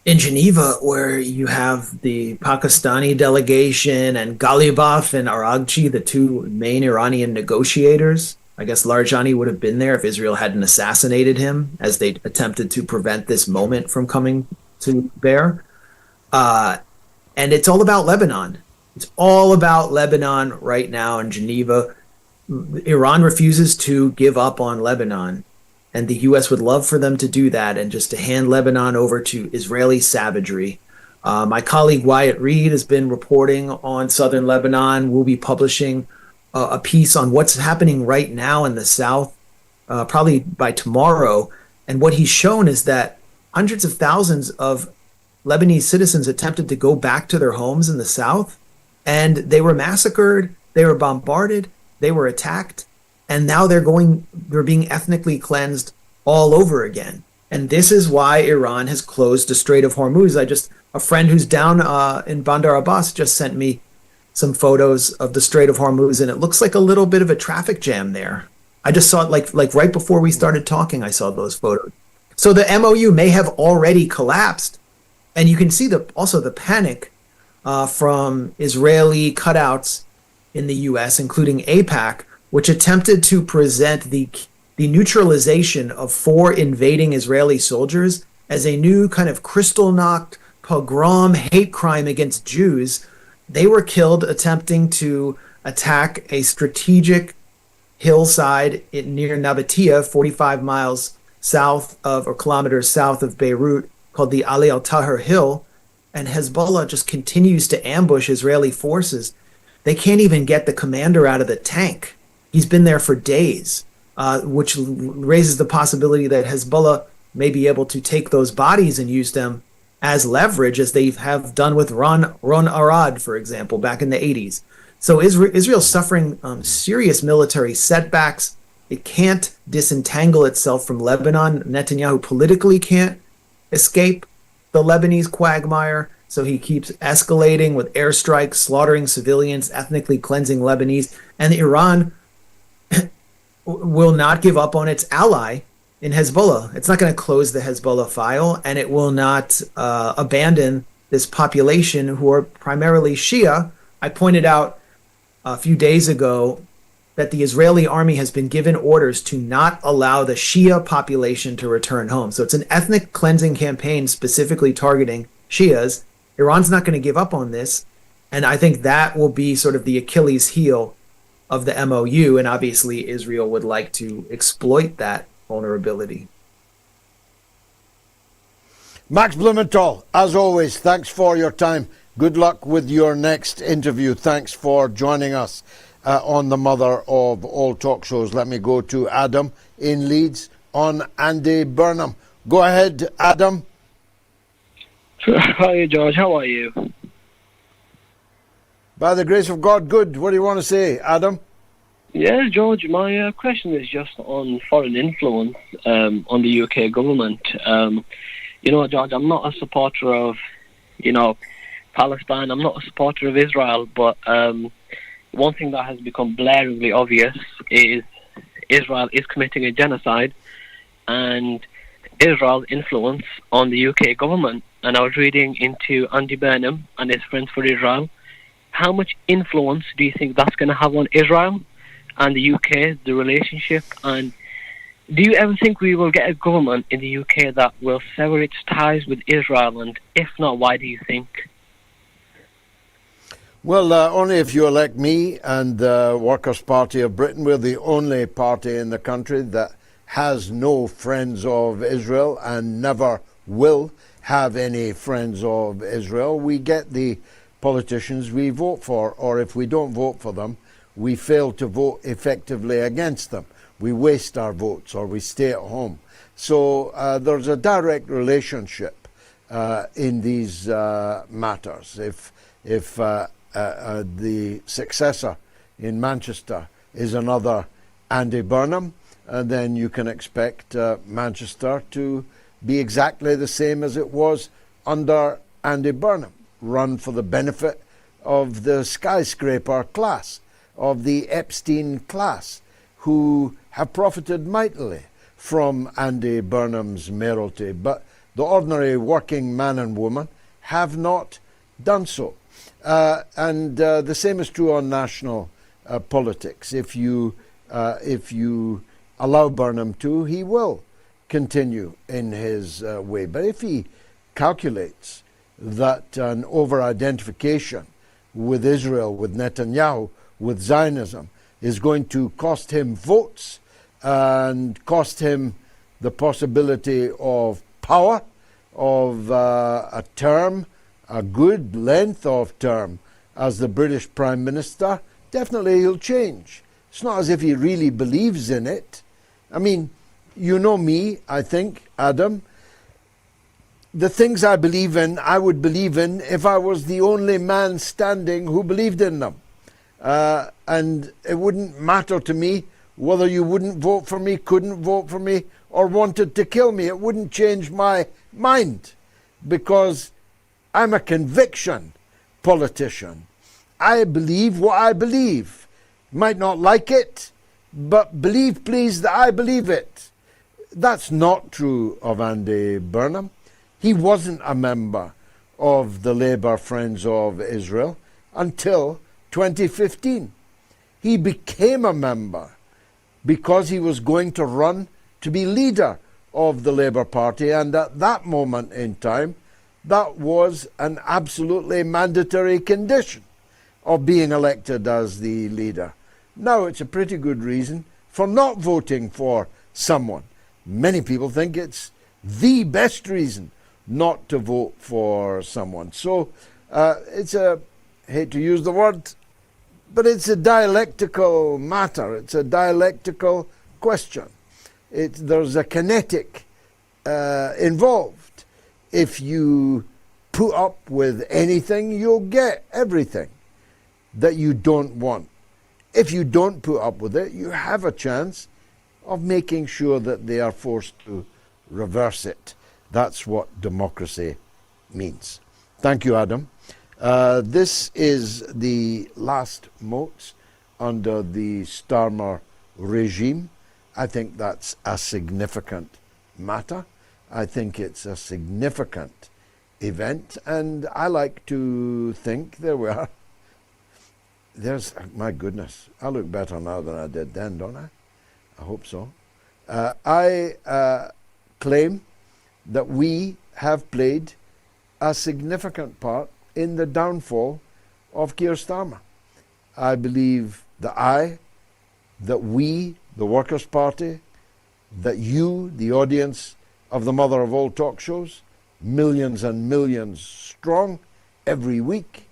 in Geneva, where you have the Pakistani delegation and Ghalibaf and Aragchi, the two main Iranian negotiators. I guess Larijani would have been there if Israel hadn't assassinated him, as they attempted to prevent this moment from coming to bear. And it's all about Lebanon. It's all about Lebanon right now in Geneva. Iran refuses to give up on Lebanon, and the U.S. would love for them to do that and just to hand Lebanon over to Israeli savagery. My colleague Wyatt Reed has been reporting on southern Lebanon. We'll be publishing a piece on what's happening right now in the south, probably by tomorrow. And what he's shown is that hundreds of thousands of Lebanese citizens attempted to go back to their homes in the south, and they were massacred, they were bombarded, they were attacked, and now they're being ethnically cleansed all over again. And this is why Iran has closed the Strait of Hormuz. A friend who's down in Bandar Abbas just sent me some photos of the Strait of Hormuz, and it looks like a little bit of a traffic jam there. I just saw it like right before we started talking, I saw those photos. So the MOU may have already collapsed. And you can see also the panic from Israeli cutouts in the U.S., including AIPAC, which attempted to present the neutralization of 4 invading Israeli soldiers as a new kind of Kristallnacht pogrom hate crime against Jews. They were killed attempting to attack a strategic hillside near Nabatea, 45 miles south of, or kilometers south of Beirut, called the Ali al-Tahrir Hill. And Hezbollah just continues to ambush Israeli forces. They can't even get the commander out of the tank. He's been there for days, which raises the possibility that Hezbollah may be able to take those bodies and use them as leverage, as they have done with Ron Arad, for example, back in the 80s. So Israel's suffering serious military setbacks. It can't disentangle itself from Lebanon. Netanyahu politically can't escape the Lebanese quagmire, so he keeps escalating with airstrikes, slaughtering civilians, ethnically cleansing Lebanese. And Iran will not give up on its ally in Hezbollah. It's not going to close the Hezbollah file, and it will not abandon this population who are primarily Shia. I pointed out a few days ago that the Israeli army has been given orders to not allow the Shia population to return home. So it's an ethnic cleansing campaign specifically targeting Shias. Iran's not going to give up on this, and I think that will be sort of the Achilles heel of the MOU, and obviously Israel would like to exploit that vulnerability. Max Blumenthal, as always, thanks for your time. Good luck with your next interview. Thanks for joining us on the mother of all talk shows. Let me go to Adam in Leeds on Andy Burnham. Go ahead, Adam. Hi, George. How are you? By the grace of God, good. What do you want to say, Adam? Yeah, George, my question is just on foreign influence on the UK government. George, I'm not a supporter of, Palestine. I'm not a supporter of Israel, but one thing that has become blaringly obvious is Israel is committing a genocide and Israel's influence on the UK government. And I was reading into Andy Burnham and his Friends for Israel. How much influence do you think that's going to have on Israel and the UK, the relationship? And do you ever think we will get a government in the UK that will sever its ties with Israel? And if not, why do you think? Well, only if you elect me and the Workers' Party of Britain. We're the only party in the country that has no friends of Israel and never will have any friends of Israel. We get the politicians we vote for, or if we don't vote for them, we fail to vote effectively against them. We waste our votes or we stay at home. So there's a direct relationship in these matters. If the successor in Manchester is another Andy Burnham, then you can expect Manchester to be exactly the same as it was under Andy Burnham, run for the benefit of the skyscraper class, of the Epstein class, who have profited mightily from Andy Burnham's mayoralty, but the ordinary working man and woman have not done so. And the same is true on national politics. If you allow Burnham to, he will continue in his way. But if he calculates that an over-identification with Israel, with Netanyahu, with Zionism is going to cost him votes and cost him the possibility of power, of a term, a good length of term as the British Prime Minister, definitely he'll change. It's not as if he really believes in it. I mean, you know me, I think, Adam. The things I believe in, I would believe in if I was the only man standing who believed in them. And it wouldn't matter to me whether you wouldn't vote for me, couldn't vote for me, or wanted to kill me. It wouldn't change my mind, because I'm a conviction politician. I believe what I believe. Might not like it, but believe, please, that I believe it. That's not true of Andy Burnham. He wasn't a member of the Labour Friends of Israel until 2015. He became a member because he was going to run to be leader of the Labour Party, and at that moment in time, that was an absolutely mandatory condition of being elected as the leader. Now it's a pretty good reason for not voting for someone. Many people think it's the best reason not to vote for someone. So it's a, hate to use the word, but it's a dialectical matter. It's a dialectical question. There's a kinetic involved. If you put up with anything, you'll get everything that you don't want. If you don't put up with it, you have a chance of making sure that they are forced to reverse it. That's what democracy means. Thank you, Adam. This is the last motes under the Starmer regime. I think that's a significant matter. I think it's a significant event, and I like to think, there we are. There's, my goodness, I look better now than I did then, don't I? I hope so. I claim that we have played a significant part in the downfall of Keir Starmer. I believe that we, the Workers' Party, that you, the audience of the mother of all talk shows, millions and millions strong every week,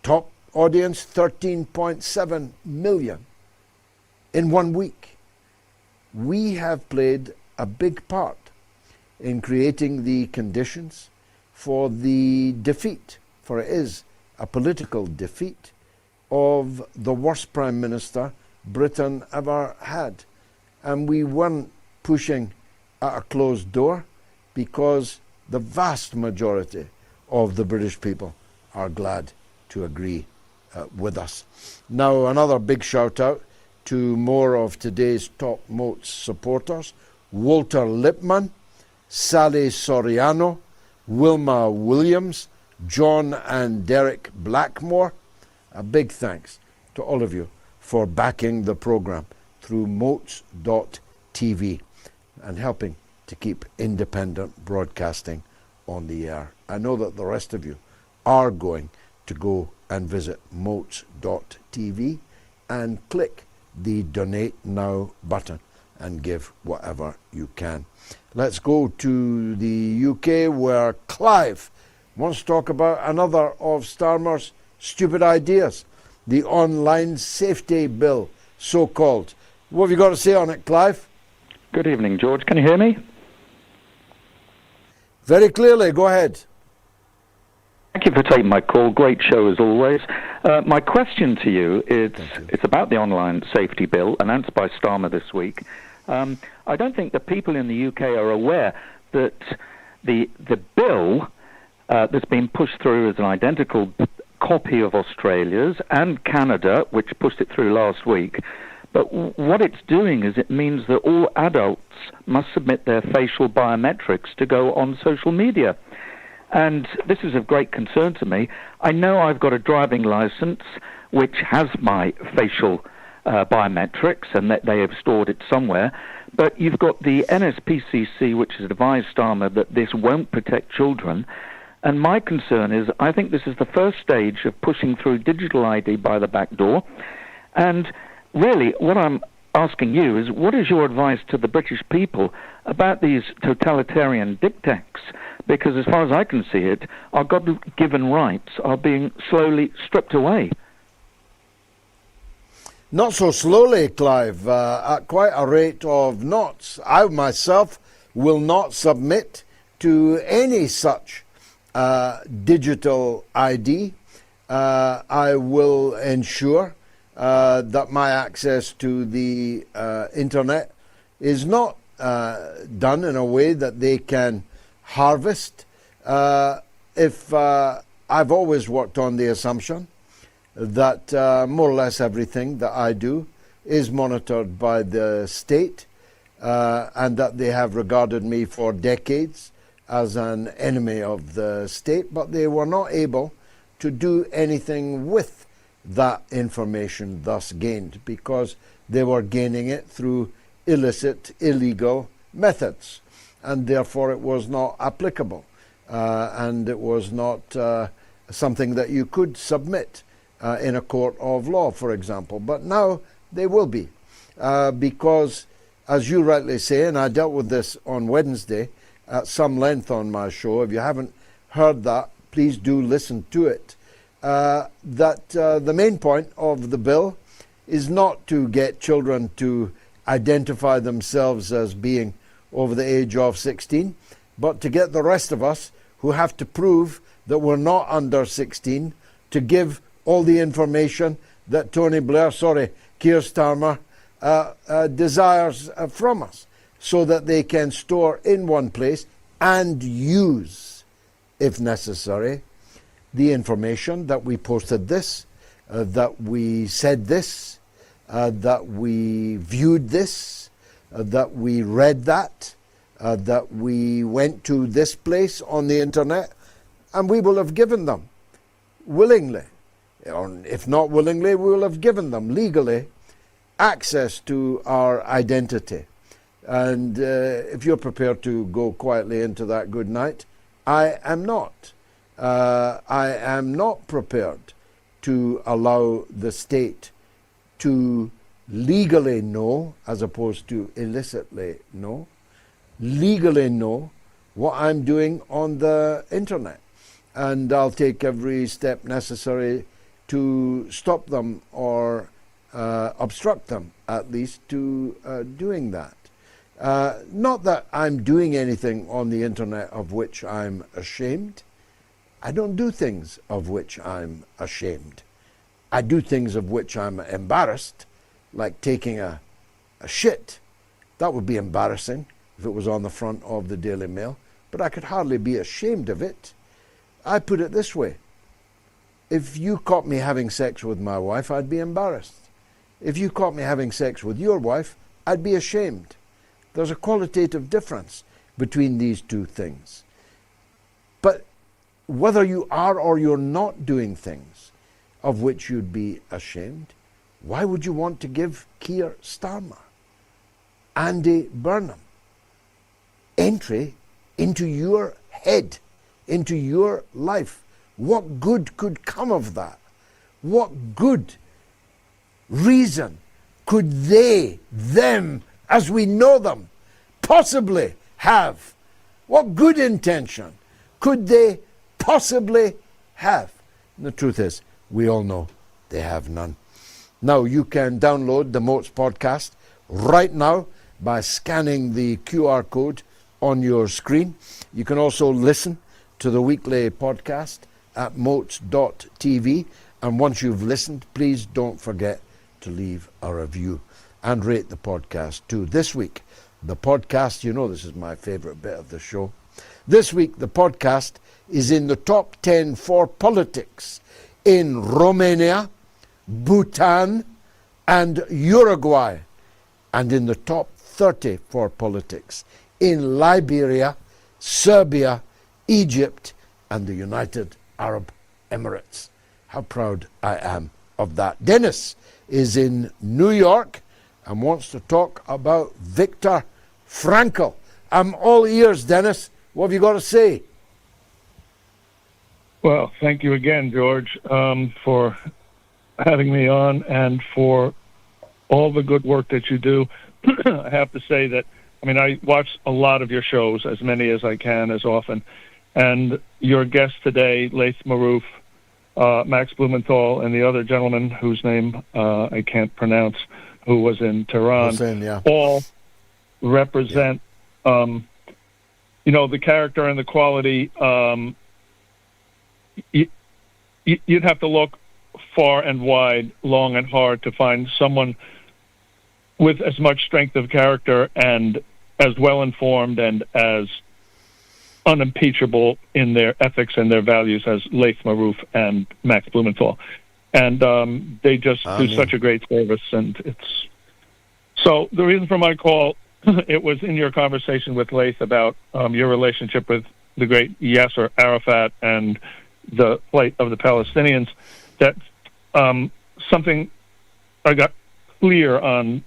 top audience 13.7 million in 1 week. We have played a big part in creating the conditions for the defeat, for it is a political defeat, of the worst Prime Minister Britain ever had. And we weren't pushing at a closed door because the vast majority of the British people are glad to agree with us. Now, another big shout out to more of today's top motes supporters: Walter Lipman, Sally Soriano, Wilma Williams, John and Derek Blackmore. A big thanks to all of you for backing the program through motes.tv and helping to keep independent broadcasting on the air. I know that the rest of you are going to go and visit motes.tv and click the Donate Now button and give whatever you can. Let's go to the UK, where Clive wants to talk about another of Starmer's stupid ideas, the online safety bill, so-called. What have you got to say on it, Clive? Good evening, George. Can you hear me? Very clearly. Go ahead. Thank you for taking my call. Great show as always. My question to you is, it's about the online safety bill announced by Starmer this week. I don't think the people in the UK are aware that the bill that's been pushed through is an identical copy of Australia's and Canada, which pushed it through last week. But what it's doing is it means that all adults must submit their facial biometrics to go on social media. And this is of great concern to me. I know I've got a driving license which has my facial biometrics, and that they have stored it somewhere. But you've got the NSPCC, which has advised Starmer that this won't protect children. And my concern is, I think this is the first stage of pushing through digital ID by the back door. And really, what I'm asking you is, what is your advice to the British people about these totalitarian dictats? Because as far as I can see it, our God-given rights are being slowly stripped away. Not so slowly, Clive, at quite a rate of knots. I myself will not submit to any such digital ID. I will ensure that my access to the internet is not done in a way that they can harvest. If I've always worked on the assumption that more or less everything that I do is monitored by the state, and that they have regarded me for decades as an enemy of the state, but they were not able to do anything with that information thus gained because they were gaining it through illicit, illegal methods, and therefore it was not applicable, and it was not something that you could submit in a court of law, for example. But now they will be, because, as you rightly say, and I dealt with this on Wednesday at some length on my show. If you haven't heard that, please do listen to it. That the main point of the bill is not to get children to identify themselves as being over the age of 16, but to get the rest of us who have to prove that we're not under 16 to give all the information that Keir Starmer desires from us, so that they can store in one place and use, if necessary, the information that we posted this, that we said this, that we viewed this, that we read that we went to this place on the internet, and we will have given them willingly, or if not willingly, we will have given them legally access to our identity. And if you're prepared to go quietly into that good night, I am not. I am not prepared to allow the state to legally know, as opposed to illicitly know, legally know what I'm doing on the internet. And I'll take every step necessary to stop them or obstruct them, at least, to doing that. Not that I'm doing anything on the internet of which I'm ashamed. I don't do things of which I'm ashamed. I do things of which I'm embarrassed, like taking a shit. That would be embarrassing if it was on the front of the Daily Mail, but I could hardly be ashamed of it. I put it this way. If you caught me having sex with my wife, I'd be embarrassed. If you caught me having sex with your wife, I'd be ashamed. There's a qualitative difference between these two things. But whether you are or you're not doing things of which you'd be ashamed, why would you want to give Keir Starmer, Andy Burnham, entry into your head, into your life? What good could come of that? What good reason could they, them, as we know them, possibly have? What good intention could they possibly have? And the truth is, we all know they have none. Now you can download the Moats podcast right now by scanning the QR code on your screen. You can also listen to the weekly podcast at moats.tv. And once you've listened, please don't forget to leave a review and rate the podcast too. This week, the podcast, you know this is my favorite bit of the show. This week, the podcast is in the top 10 for politics in Romania, Bhutan, and Uruguay, and in the top 30 for politics in Liberia, Serbia, Egypt, and the United Arab Emirates. How proud I am of that. Dennis is in New York and wants to talk about Viktor Frankl. I'm all ears, Dennis. What have you got to say? Well, thank you again, George, for having me on and for all the good work that you do. I have to say that, I watch a lot of your shows, as many as I can, as often. And your guest today, Laith Marouf, Max Blumenthal, and the other gentleman whose name I can't pronounce, who was in Tehran, Hussain, yeah. all represent, the character and the quality. You'd have to look far and wide, long and hard to find someone with as much strength of character and as well-informed and as unimpeachable in their ethics and their values as Laith Marouf and Max Blumenthal. And they just do such a great service. And it's so the reason for my call, it was in your conversation with Laith about your relationship with the great Yasser Arafat and the plight of the Palestinians, that something I got clear on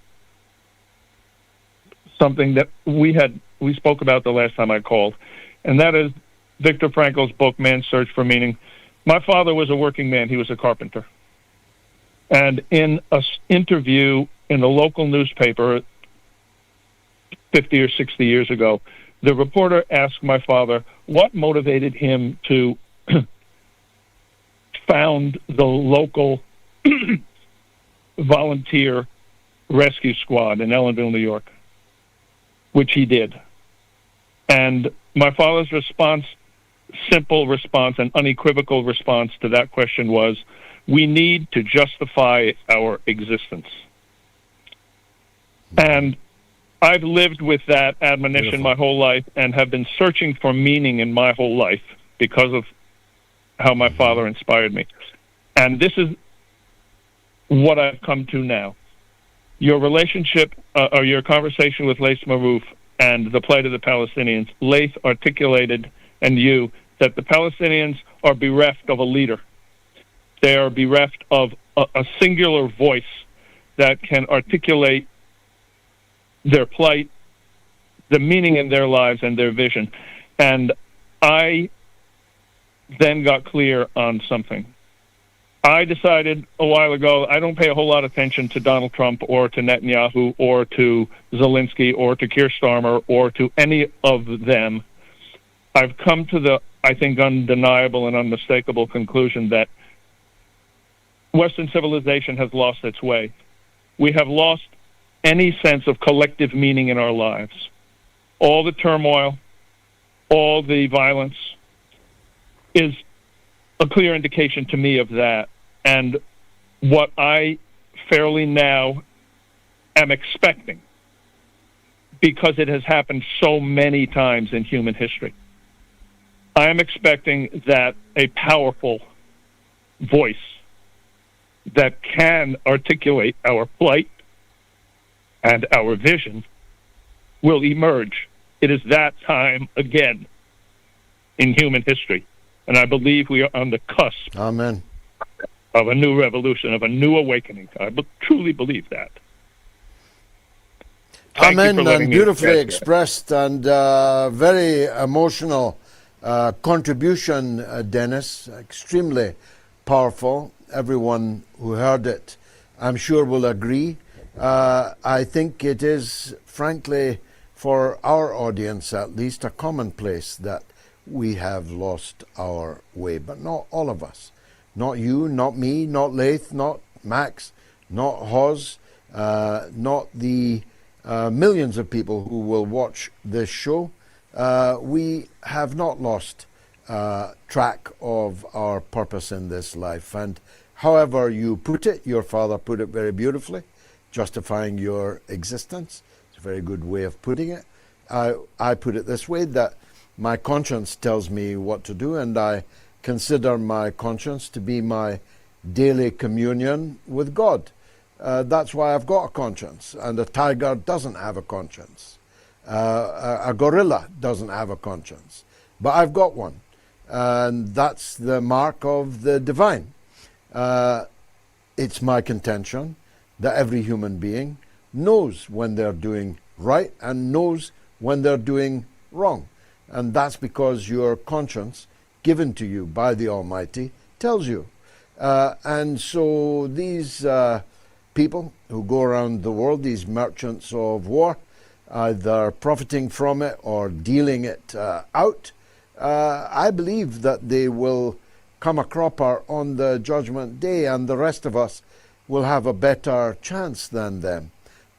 something that we spoke about the last time I called, and that is Viktor Frankl's book, Man's Search for Meaning. My father was a working man. He was a carpenter. And in an interview in a local newspaper 50 or 60 years ago, the reporter asked my father what motivated him to found the local volunteer rescue squad in Ellenville, New York, which he did. And my father's response, simple response and unequivocal response to that question was, we need to justify our existence. And I've lived with that admonition my whole life and have been searching for meaning in my whole life because of how my father inspired me. And this is what I've come to now. Your relationship or your conversation with Laith Marouf and the plight of the Palestinians, Laith articulated, and you, that the Palestinians are bereft of a leader. They are bereft of a singular voice that can articulate their plight, the meaning in their lives, and their vision. And I then got clear on something. I decided a while ago I don't pay a whole lot of attention to Donald Trump or to Netanyahu or to Zelensky or to Keir Starmer or to any of them. I've come to the, I think, undeniable and unmistakable conclusion that Western civilization has lost its way. We have lost any sense of collective meaning in our lives. All the turmoil, all the violence is a clear indication to me of that. And what I fairly now am expecting, because it has happened so many times in human history, I am expecting that a powerful voice that can articulate our plight and our vision will emerge. It is that time again in human history. And I believe we are on the cusp Amen. of a new revolution, of a new awakening. I truly believe that. Thank you Amen, for letting and me beautifully express expressed and very emotional contribution, Dennis. Extremely powerful. Everyone who heard it, I'm sure, will agree. I think it is, frankly, for our audience at least, a commonplace that we have lost our way, but not all of us. Not you, not me, not Laith, not Max, not Hoz, not the millions of people who will watch this show. We have not lost track of our purpose in this life. And however you put it, your father put it very beautifully, justifying your existence. It's a very good way of putting it. I put it this way, that my conscience tells me what to do, and I consider my conscience to be my daily communion with God. That's why I've got a conscience, and a tiger doesn't have a conscience. A gorilla doesn't have a conscience, but I've got one, and that's the mark of the divine. It's my contention that every human being knows when they're doing right and knows when they're doing wrong. And that's because your conscience, given to you by the Almighty, tells you. And so these people who go around the world, these merchants of war, either profiting from it or dealing it out, I believe that they will come a cropper on the judgment day, and the rest of us will have a better chance than them.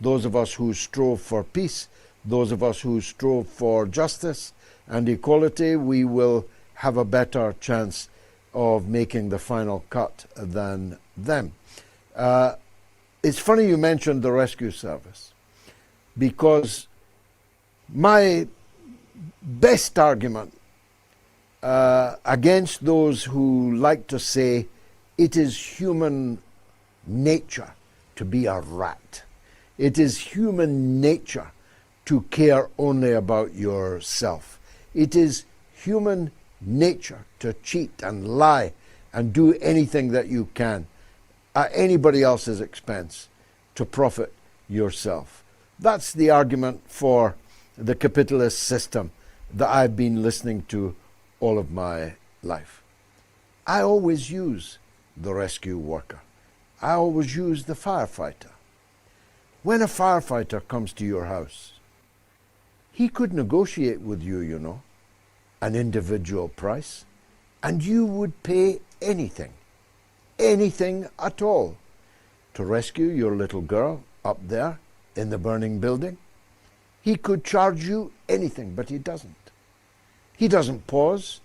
Those of us who strove for peace, those of us who strove for justice and equality, we will have a better chance of making the final cut than them. It's funny you mentioned the rescue service, because my best argument against those who like to say it is human nature to be a rat, it is human nature to care only about yourself, it is human nature to cheat and lie and do anything that you can at anybody else's expense to profit yourself. That's the argument for the capitalist system that I've been listening to all of my life. I always use the rescue worker. I always use the firefighter. When a firefighter comes to your house, he could negotiate with you, you know, an individual price, and you would pay anything at all to rescue your little girl up there in the burning building. He could charge you anything, but he doesn't. He doesn't pause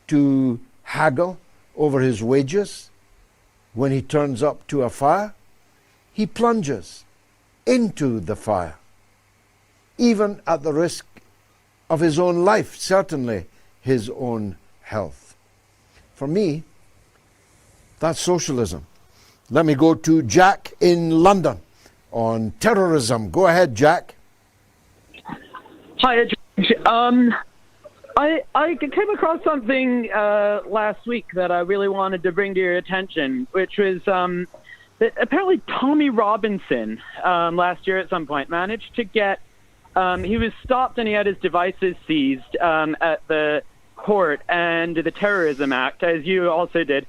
to haggle over his wages when he turns up to a fire. He plunges into the fire, even at the risk of his own life, certainly his own health. For me, that's socialism. Let me go to Jack in London on terrorism. Go ahead, Jack. Hi, George. I came across something last week that I really wanted to bring to your attention, which was that apparently Tommy Robinson last year at some point managed to get, he was stopped and he had his devices seized at the court and the Terrorism Act, as you also did.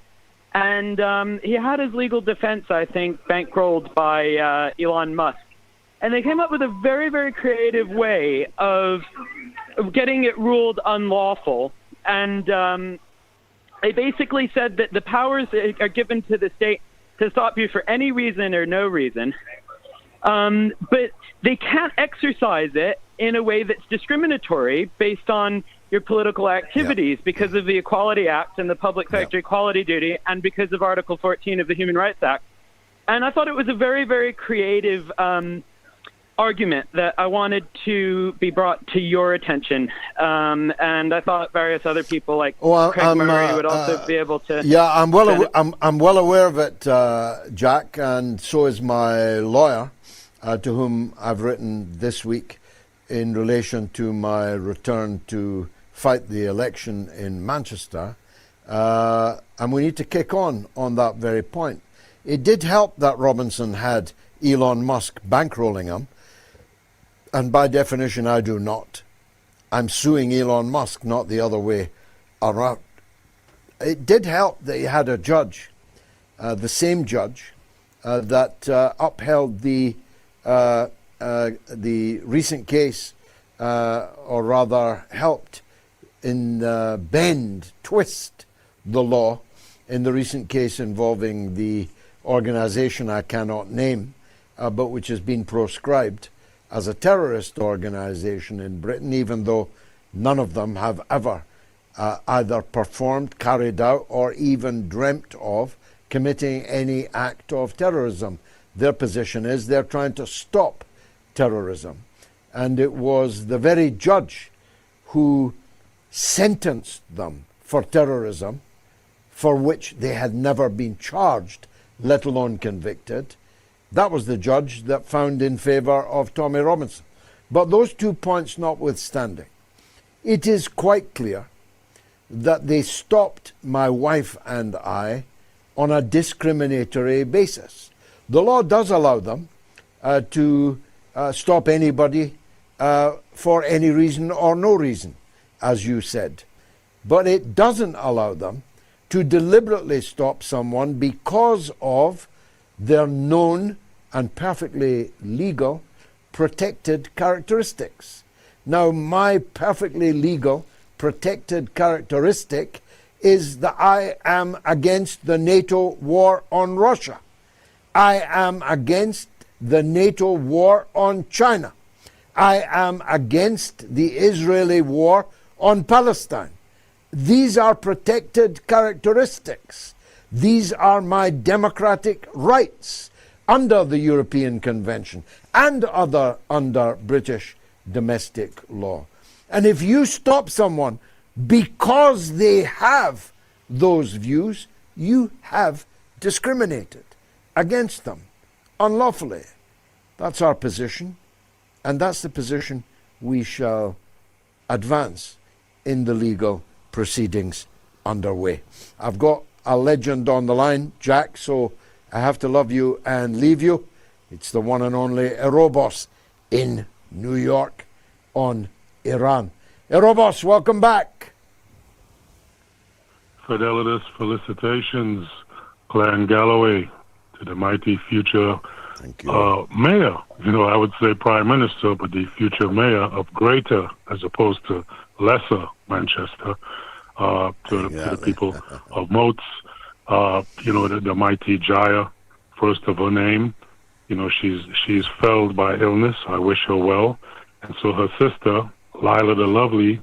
And he had his legal defense, I think, bankrolled by Elon Musk. And they came up with a very, very creative way of getting it ruled unlawful. And they basically said that the powers are given to the state to stop you for any reason or no reason. But they can't exercise it in a way that's discriminatory based on your political activities because of the Equality Act and the Public Sector Equality Duty and because of Article 14 of the Human Rights Act. And I thought it was a very, very creative argument that I wanted to be brought to your attention. And I thought various other people like Craig Murray would also be able to... Yeah, I'm well aware of it, Jack, and so is my lawyer, to whom I've written this week in relation to my return to fight the election in Manchester. And we need to kick on that very point. It did help that Robinson had Elon Musk bankrolling him, and by definition I do not. I'm suing Elon Musk, not the other way around. It did help that he had a judge, the same judge that upheld the recent case, or rather helped in twist the law in the recent case involving the organization I cannot name, but which has been proscribed as a terrorist organization in Britain, even though none of them have ever either performed, carried out, or even dreamt of committing any act of terrorism. Their position is they're trying to stop terrorism. And it was the very judge who sentenced them for terrorism, for which they had never been charged, let alone convicted. That was the judge that found in favor of Tommy Robinson. But those 2 points notwithstanding, it is quite clear that they stopped my wife and I on a discriminatory basis. The law does allow them to stop anybody for any reason or no reason, as you said. But it doesn't allow them to deliberately stop someone because of their known and perfectly legal protected characteristics. Now, my perfectly legal protected characteristic is that I am against the NATO war on Russia. I am against the NATO war on China. I am against the Israeli war on Palestine. These are protected characteristics. These are my democratic rights under the European Convention and under British domestic law. And if you stop someone because they have those views, you have discriminated against them unlawfully. That's our position, and that's the position we shall advance in the legal proceedings underway. I've got a legend on the line, Jack, so I have to love you and leave you. It's the one and only Erobos in New York on Iran. Erobos, welcome back. Fidelitas felicitations, Clan Galloway, to the mighty future mayor. I would say prime minister, but the future mayor of greater as opposed to lesser Manchester, to the people of Moats, the mighty Jaya, first of her name. She's felled by illness. I wish her well. And so her sister, Lila the Lovely,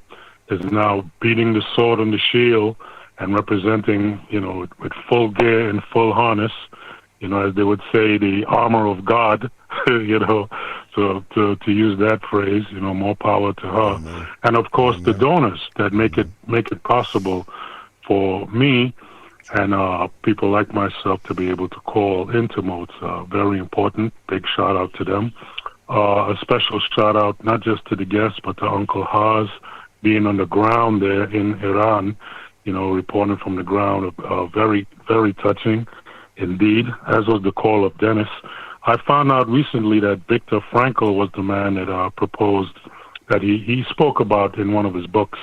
is now beating the sword and the shield and representing, with full gear and full harness, as they would say, the armor of God, so to use that phrase, more power to her. And of course, the donors that make it possible for me and people like myself to be able to call into Moats. Very important. Big shout out to them. A special shout out not just to the guests, but to Uncle Haas being on the ground there in Iran, reporting from the ground. Very, very touching indeed, as was the call of Dennis. I found out recently that Viktor Frankl was the man that proposed, that he spoke about in one of his books,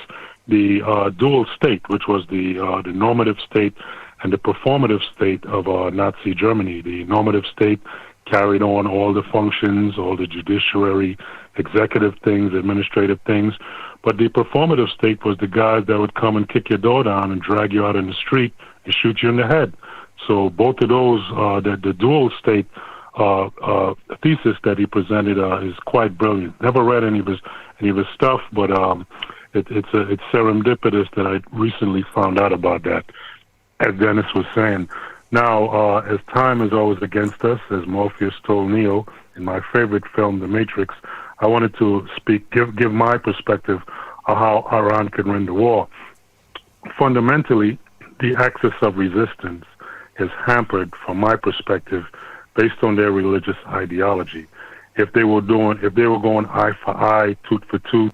the dual state, which was the normative state and the performative state of Nazi Germany. The normative state carried on all the functions, all the judiciary, executive things, administrative things. But the performative state was the guys that would come and kick your door down and drag you out in the street and shoot you in the head. So both of those, the dual state thesis that he presented is quite brilliant. Never read any of his stuff, but it's serendipitous that I recently found out about that, as Dennis was saying. Now, as time is always against us, as Morpheus told Neo in my favorite film, The Matrix, I wanted to give my perspective of how Iran can win the war. Fundamentally, the axis of resistance is hampered, from my perspective, based on their religious ideology. If they were going eye for eye, tooth for tooth,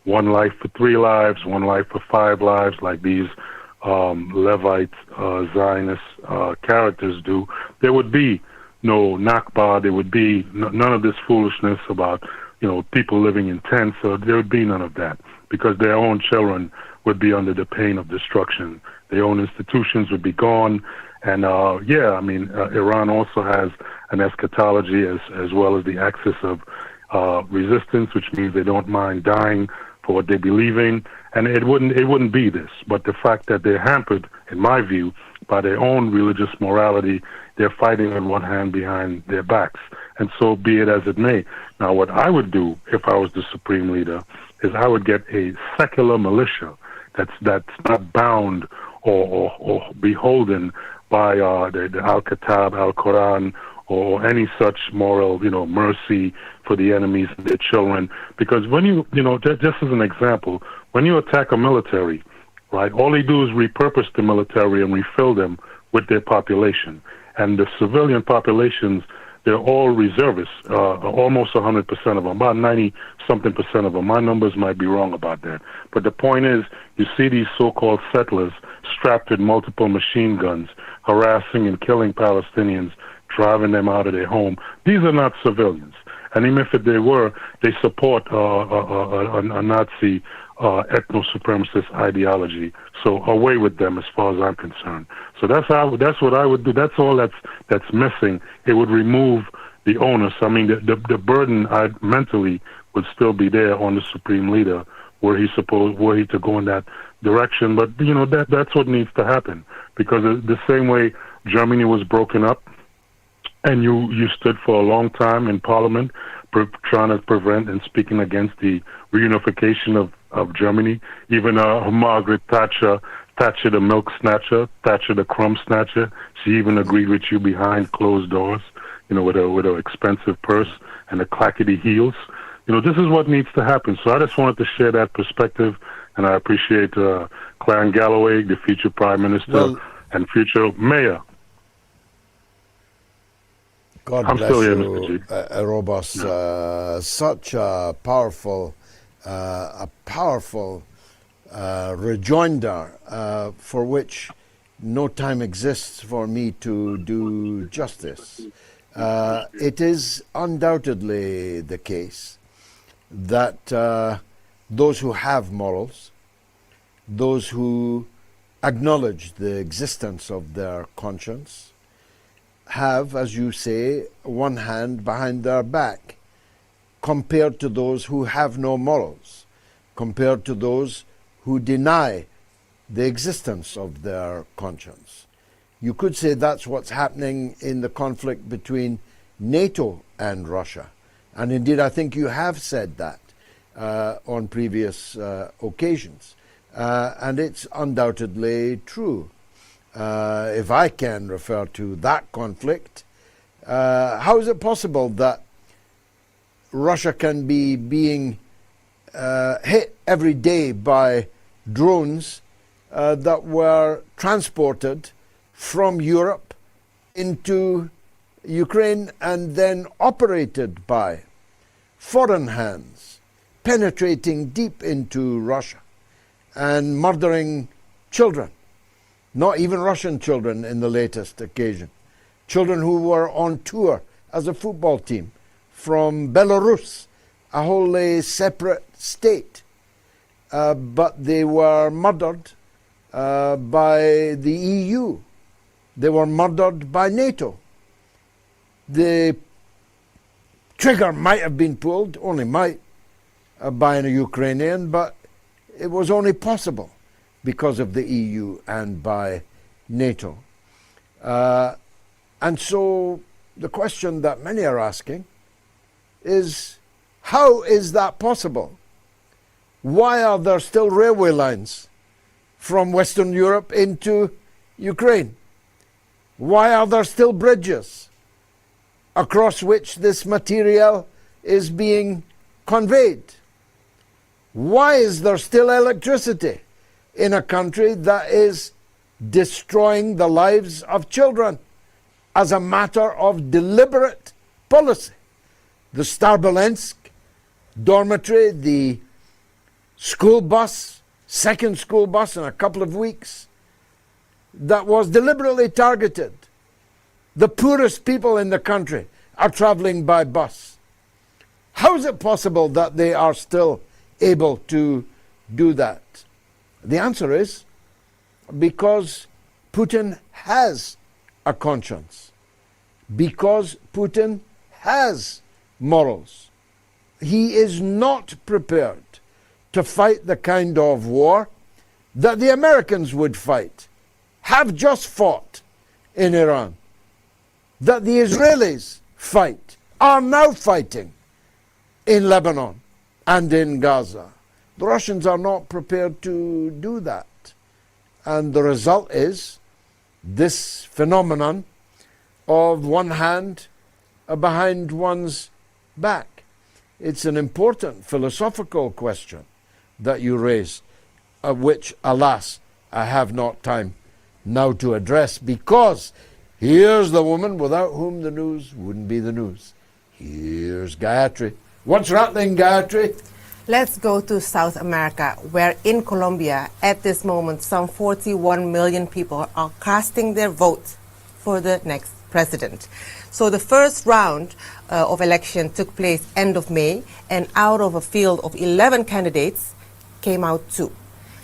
one life for 3 lives, one life for 5 lives, like these Levite Zionist characters do, there would be no Nakba. There would be none of this foolishness about people living in tents. So there would be none of that, because their own children would be under the pain of destruction. Their own institutions would be gone. And Iran also has an eschatology as well as the axis of resistance, which means they don't mind dying for what they believe in. And it wouldn't be this, but the fact that they're hampered, in my view, by their own religious morality, they're fighting on one hand behind their backs. And so be it as it may. Now, what I would do if I was the supreme leader is I would get a secular militia that's not bound or beholden by the Al-Kitab, Al-Quran, or any such moral, mercy for the enemies and their children. Because when just as an example, when you attack a military, right, all they do is repurpose the military and refill them with their population. And the civilian populations, they're all reservists, almost 100% of them, about 90-something% of them. My numbers might be wrong about that. But the point is, you see these so-called settlers strapped with multiple machine guns, harassing and killing Palestinians, driving them out of their home. These are not civilians. And even if they were, they support a Nazi ethno-supremacist ideology. So away with them, as far as I'm concerned. So that's what I would do. That's all that's missing. It would remove the onus. I mean, the burden mentally would still be there on the supreme leader, were he to go in that direction. But that's what needs to happen, because the same way Germany was broken up, and you stood for a long time in Parliament trying to prevent and speaking against the reunification of Germany. Even Margaret Thatcher the milk snatcher, Thatcher the crumb snatcher, she even agreed with you behind closed doors, with her expensive purse and the clackety heels. This is what needs to happen. So I just wanted to share that perspective, and I appreciate Clan Galloway, the future Prime Minister and future Mayor. God I'm bless still here, you, Mr. G. Robos. Such a powerful rejoinder for which no time exists for me to do justice. It is undoubtedly the case that those who have morals, those who acknowledge the existence of their conscience, have, as you say, one hand behind their back compared to those who have no morals, compared to those who deny the existence of their conscience. You could say that's what's happening in the conflict between NATO and Russia. And indeed, I think you have said that on previous occasions. And it's undoubtedly true. If I can refer to that conflict, how is it possible that Russia can be being hit every day by drones that were transported from Europe into Ukraine and then operated by foreign hands, penetrating deep into Russia and murdering children, not even Russian children in the latest occasion, children who were on tour as a football team from Belarus, a wholly separate state, but they were murdered by the EU. They were murdered by NATO. The trigger might have been pulled, only might, by a Ukrainian, but it was only possible because of the EU and by NATO. And so the question that many are asking is, how is that possible? Why are there still railway lines from Western Europe into Ukraine? Why are there still bridges across which this material is being conveyed? Why is there still electricity in a country that is destroying the lives of children as a matter of deliberate policy? The Starbelensk dormitory, the school bus, second school bus in a couple of weeks, that was deliberately targeted. The poorest people in the country are traveling by bus. How is it possible that they are still able to do that? The answer is because Putin has a conscience, because Putin has morals. He is not prepared to fight the kind of war that the Americans would fight, have just fought in Iran, that the Israelis fight, are now fighting in Lebanon and in Gaza. The Russians are not prepared to do that. And the result is this phenomenon of one hand behind one's back. It's an important philosophical question that you raise, which, alas, I have not time now to address, because here's the woman without whom the news wouldn't be the news. Here's Gayatri. What's rattling, Gayatri? Let's go to South America, where in Colombia, at this moment, some 41 million people are casting their vote for the next president. So the first round of election took place end of May, and out of a field of 11 candidates came out 2.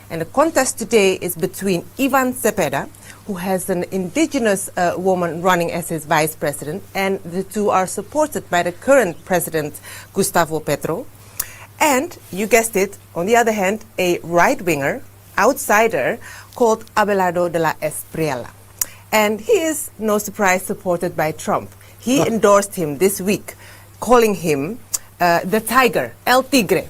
And the contest today is between Ivan Cepeda, who has an indigenous woman running as his vice president, and the two are supported by the current president, Gustavo Petro. And, you guessed it, on the other hand, a right-winger, outsider, called Abelardo de la Espriella. And he is, no surprise, supported by Trump. He endorsed him this week, calling him the Tiger, El Tigre.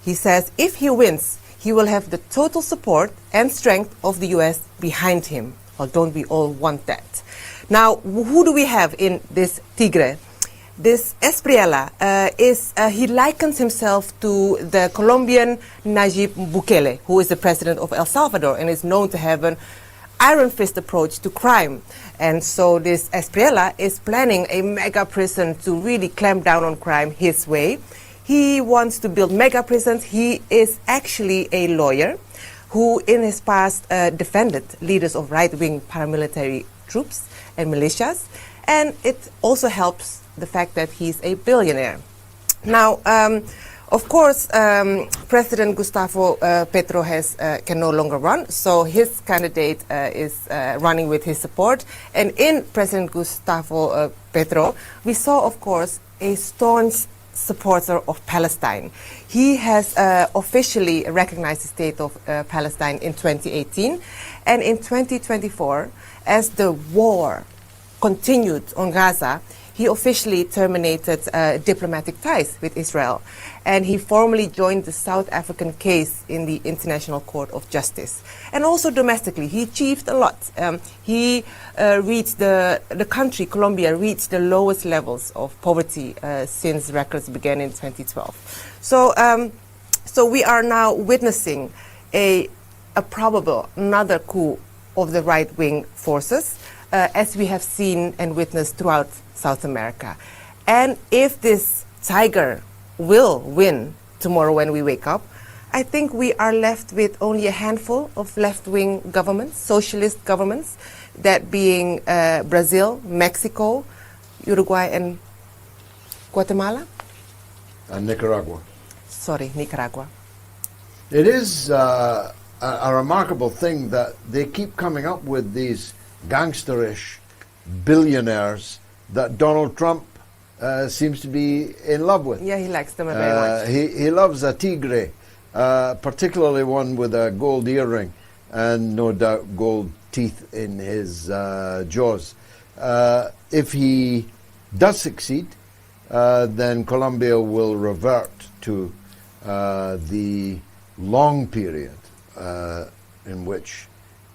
He says if he wins, he will have the total support and strength of the U.S. behind him. Well, don't we all want that? Now, who do we have in this Tigre? This Espriella, he likens himself to the Colombian Nayib Bukele, who is the president of El Salvador and is known to have an iron fist approach to crime. And so this Espriella is planning a mega prison to really clamp down on crime his way. He wants to build mega prisons. He is actually a lawyer, who in his past defended leaders of right-wing paramilitary troops and militias. And it also helps the fact that he's a billionaire. Now, of course, President Gustavo Petro can no longer run, so his candidate is running with his support. And in President Gustavo Petro, we saw, of course, a staunch supporter of Palestine. He has officially recognized the state of Palestine in 2018, and in 2024, as the war continued on Gaza, he officially terminated diplomatic ties with Israel, and he formally joined the South African case in the International Court of Justice. And also domestically, he achieved a lot. He reached the country, Colombia, reached the lowest levels of poverty since records began in 2012. So we are now witnessing a probable another coup of the right-wing forces, as we have seen and witnessed throughout South America. And if this tiger will win tomorrow when we wake up, I think we are left with only a handful of left-wing governments, socialist governments, that being Brazil, Mexico, Uruguay, and Guatemala? And Nicaragua. Sorry, Nicaragua. It is a remarkable thing that they keep coming up with these gangsterish billionaires that Donald Trump seems to be in love with. Yeah, he likes them very much. He loves a tigre, particularly one with a gold earring and no doubt gold teeth in his jaws. If he does succeed, then Colombia will revert to the long period in which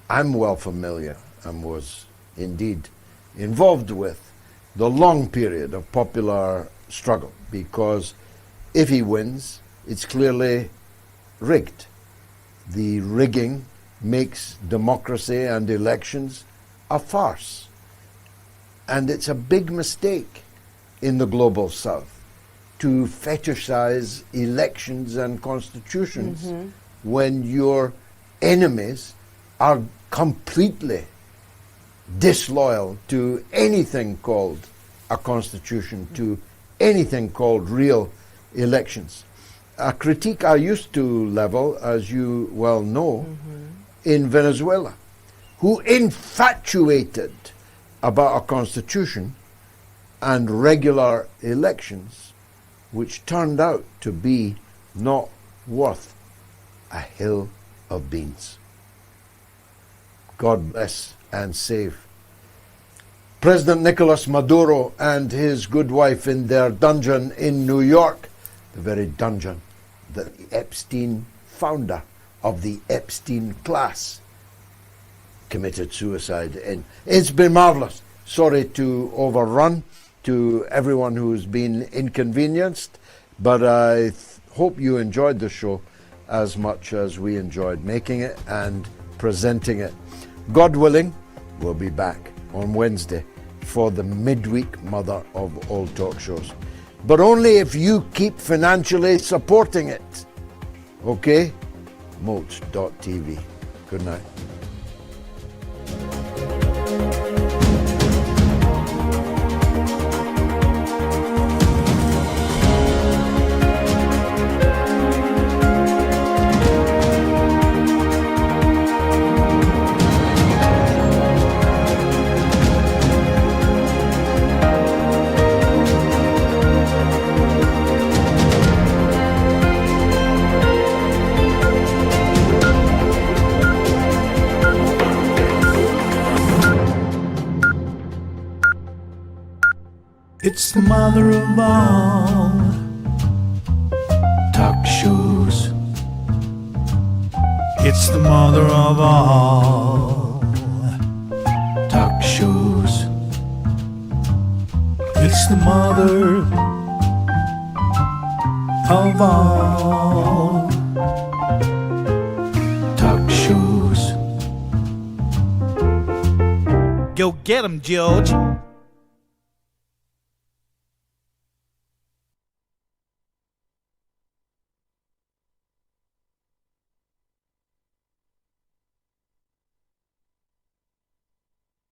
I'm well familiar and was indeed involved with, the long period of popular struggle, because if he wins, it's clearly rigged. The rigging makes democracy and elections a farce. And it's a big mistake in the global south to fetishize elections and constitutions when your enemies are completely disloyal to anything called a constitution, to anything called real elections. A critique I used to level, as you well know, in Venezuela, who infatuated about a constitution and regular elections, which turned out to be not worth a hill of beans. God bless and save. President Nicolas Maduro and his good wife in their dungeon in New York, the very dungeon that the Epstein founder of the Epstein class committed suicide in. It's been marvelous. Sorry to overrun to everyone who's been inconvenienced, but I hope you enjoyed the show as much as we enjoyed making it and presenting it. God willing, we'll be back on Wednesday for the midweek mother of all talk shows. But only if you keep financially supporting it. Okay? Moat.tv. Good night. It's the mother of all talk shows. It's the mother of all talk shows. It's the mother of all talk shows. Go get 'em, George.